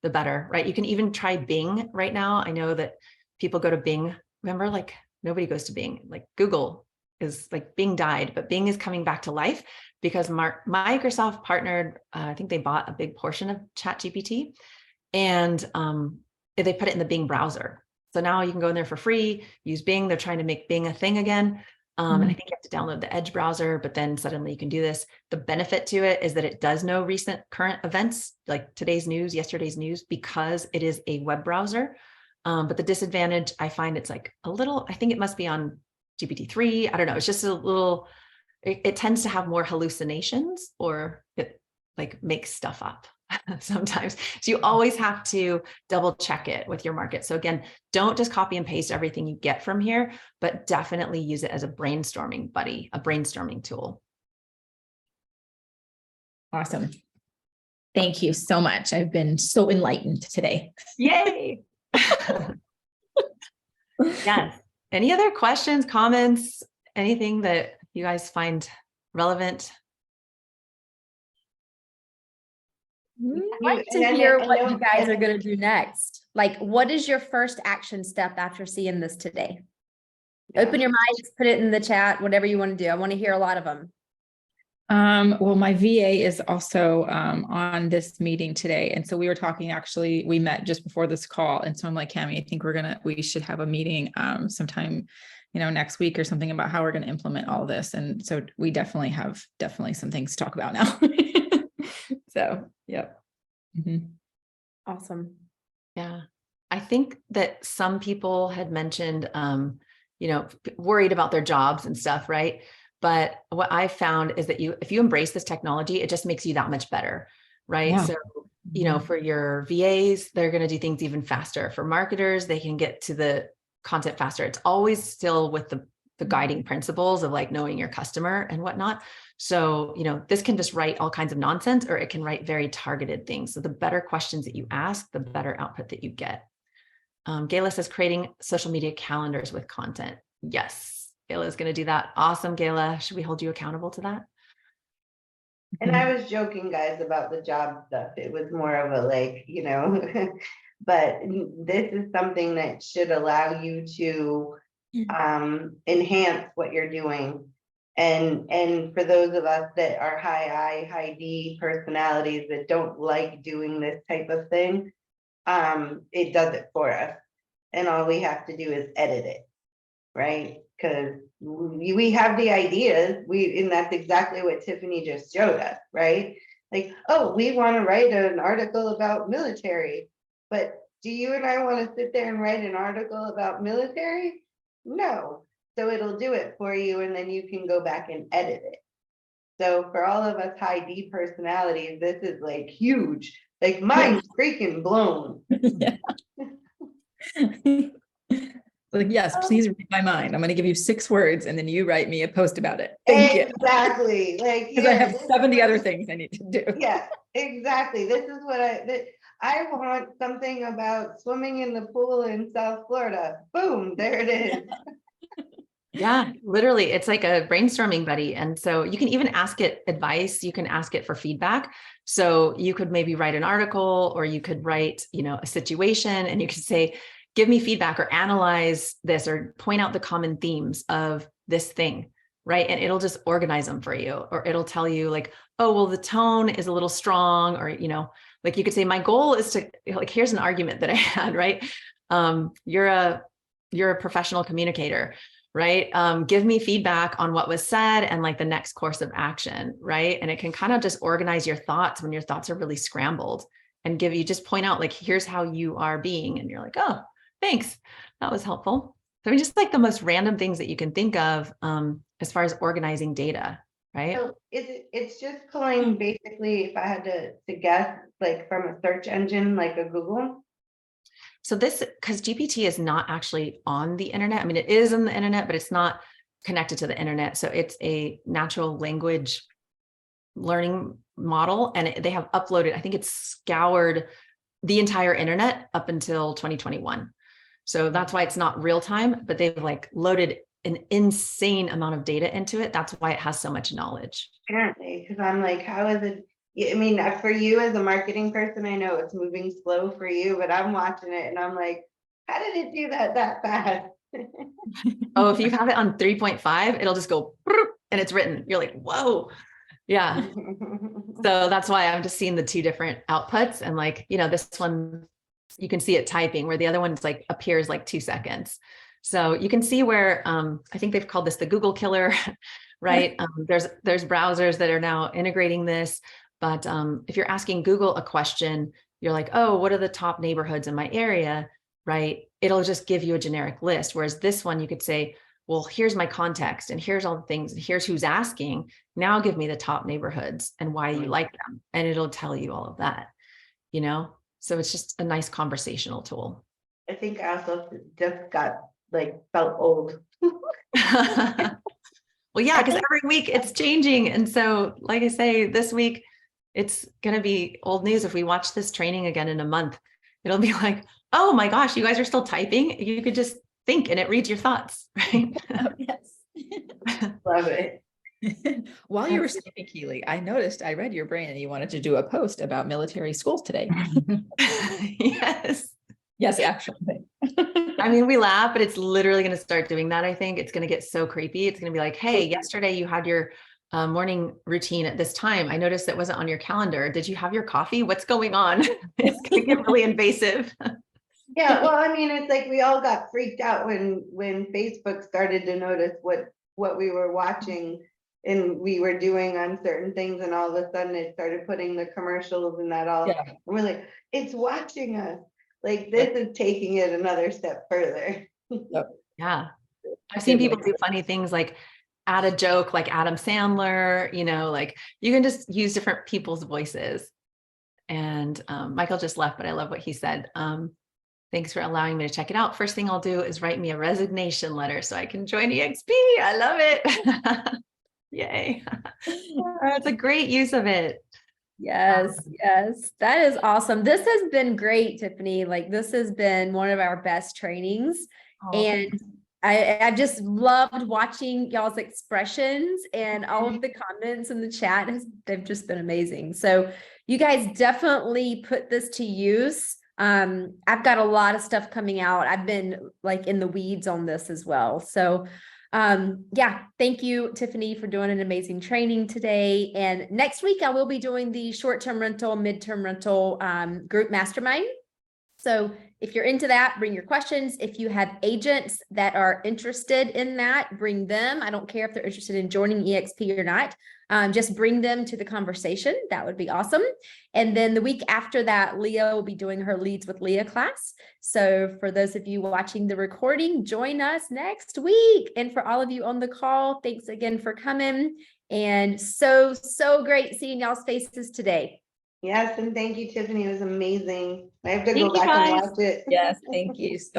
the better, right? You can even try Bing right now. I know that people go to Bing. Remember, like nobody goes to Bing. Like Google is like Bing died, but Bing is coming back to life because Microsoft partnered. I think they bought a big portion of ChatGPT. And they put it in the Bing browser. So now you can go in there for free, use Bing. They're trying to make Bing a thing again. And I think you have to download the Edge browser, but then suddenly you can do this. The benefit to it is that it does know recent current events, like today's news, yesterday's news, because it is a web browser. But the disadvantage, I find it's like a little, I think it must be on GPT-3. I don't know. It's just a little, it tends to have more hallucinations, or it like makes stuff up sometimes. So you always have to double check it with your market. So again, don't just copy and paste everything you get from here, but definitely use it as a brainstorming buddy, a brainstorming tool. Awesome. Thank you so much. I've been so enlightened today. Yay. Yes. Any other questions, comments, anything that you guys find relevant? I'd like to hear what you guys are going to do next. Like, what is your first action step after seeing this today? Open your mics, put it in the chat, whatever you want to do. I want to hear a lot of them. Well, my VA is also on this meeting today. And so we were talking, actually, we met just before this call. And so I'm like, Cami, I think we should have a meeting sometime, next week or something, about how we're going to implement all this. And so we definitely have some things to talk about now. So, yep. Awesome. Yeah. I think that some people had mentioned, worried about their jobs and stuff, right? But what I found is that if you embrace this technology, it just makes you that much better, right? Yeah. So, for your VAs, they're going to do things even faster. For marketers, they can get to the content faster. It's always still with the guiding principles of like knowing your customer and whatnot. So, this can just write all kinds of nonsense, or it can write very targeted things. So the better questions that you ask, the better output that you get. Gayla says creating social media calendars with content. Yes, Gayla is going to do that. Awesome, Gayla. Should we hold you accountable to that? And I was joking, guys, about the job stuff. It was more of a like, but this is something that should allow you to enhance what you're doing. And for those of us that are high I, high D personalities that don't like doing this type of thing, it does it for us. And all we have to do is edit it, right? Because we have the ideas, and that's exactly what Tiffany just showed us, right? Like, oh, we want to write an article about military, but do you and I want to sit there and write an article about military? No. So it'll do it for you, and then you can go back and edit it. So for all of us high D personalities, this is like huge. Like mine's freaking blown. Yeah. Like, yes, please read my mind. I'm going to give you 6 words and then you write me a post about it. Thank you. Exactly. Like, Because I here, have this is 70 what- other things I need to do. Yeah, exactly. This is what I want something about swimming in the pool in South Florida. Boom, there it is. Yeah, literally, it's like a brainstorming buddy. And so you can even ask it advice. You can ask it for feedback. So you could maybe write an article, or you could write, a situation, and you could say, give me feedback or analyze this, or point out the common themes of this thing, right? And it'll just organize them for you, or it'll tell you like, oh, well, the tone is a little strong, or, like you could say, my goal is to, like, here's an argument that I had, right? You're a professional communicator, right? Give me feedback on what was said and like the next course of action, right? And it can kind of just organize your thoughts when your thoughts are really scrambled, and just point out like, here's how you are being. And you're like, oh, thanks. That was helpful. So just like the most random things that you can think of as far as organizing data, right? So it's just pulling basically, if I had to guess, like from a search engine, like a Google. So because GPT is not actually on the internet. I mean, it is on the internet, but it's not connected to the internet. So it's a natural language learning model, and they have uploaded, I think it's scoured the entire internet up until 2021. So that's why it's not real time, but they've like loaded an insane amount of data into it. That's why it has so much knowledge. Apparently, because I'm like, how is it? I mean, for you as a marketing person, I know it's moving slow for you, but I'm watching it and I'm like, how did it do that fast? Oh, if you have it on 3.5, it'll just go and it's written. You're like, whoa. Yeah. So that's why I'm just seeing the 2 different outputs, and like, this one, you can see it typing, where the other one's like appears like 2 seconds. So you can see where I think they've called this the Google killer, right? There's browsers that are now integrating this. But if you're asking Google a question, you're like, oh, what are the top neighborhoods in my area, right? It'll just give you a generic list. Whereas this one, you could say, well, here's my context and here's all the things and here's who's asking. Now give me the top neighborhoods and why you like them. And it'll tell you all of that, So it's just a nice conversational tool. I think I also just felt old. Well, yeah, because every week it's changing. And so, like I say, this week, it's going to be old news. If we watch this training again in a month, it'll be like, oh my gosh, you guys are still typing. You could just think and it reads your thoughts, right? Oh, yes. Love it. While you were speaking, Keely, I noticed, I read your brain and you wanted to do a post about military schools today. Yes. Yes, actually. I mean, we laugh, but it's literally going to start doing that. I think it's going to get so creepy. It's going to be like, hey, yesterday you had your morning routine at this time. I noticed it wasn't on your calendar. Did you have your coffee? What's going on? It's going to get really invasive. Yeah, well, I mean, it's like we all got freaked out when Facebook started to notice what we were watching and we were doing on certain things, and all of a sudden it started putting the commercials and that all. Yeah. And we're like, it's watching us. Like, this is taking it another step further. Yeah. I've seen people do funny things like add a joke like Adam Sandler, like you can just use different people's voices. And Michael just left, but I love what he said. Thanks for allowing me to check it out. First thing I'll do is write me a resignation letter so I can join EXP. I love it. Yay. It's a great use of it. Yes, yes, that is awesome. This has been great, Tiffany. Like, this has been one of our best trainings. And I just loved watching y'all's expressions, and all of the comments in the chat they've just been amazing. So you guys definitely put this to use. I've got a lot of stuff coming out. I've been like in the weeds on this as well. So yeah, thank you, Tiffany, for doing an amazing training today. And next week I will be doing the short-term rental, midterm rental group mastermind. So if you're into that, bring your questions. If you have agents that are interested in that, bring them. I don't care if they're interested in joining EXP or not. Just bring them to the conversation. That would be awesome. And then the week after that, Leah will be doing her Leads with Leah class. So for those of you watching the recording, join us next week. And for all of you on the call, thanks again for coming. And so great seeing y'all's faces today. Yes, and thank you, Tiffany. It was amazing. I have to Thank go you, back and guys. watch it. Yes, thank you so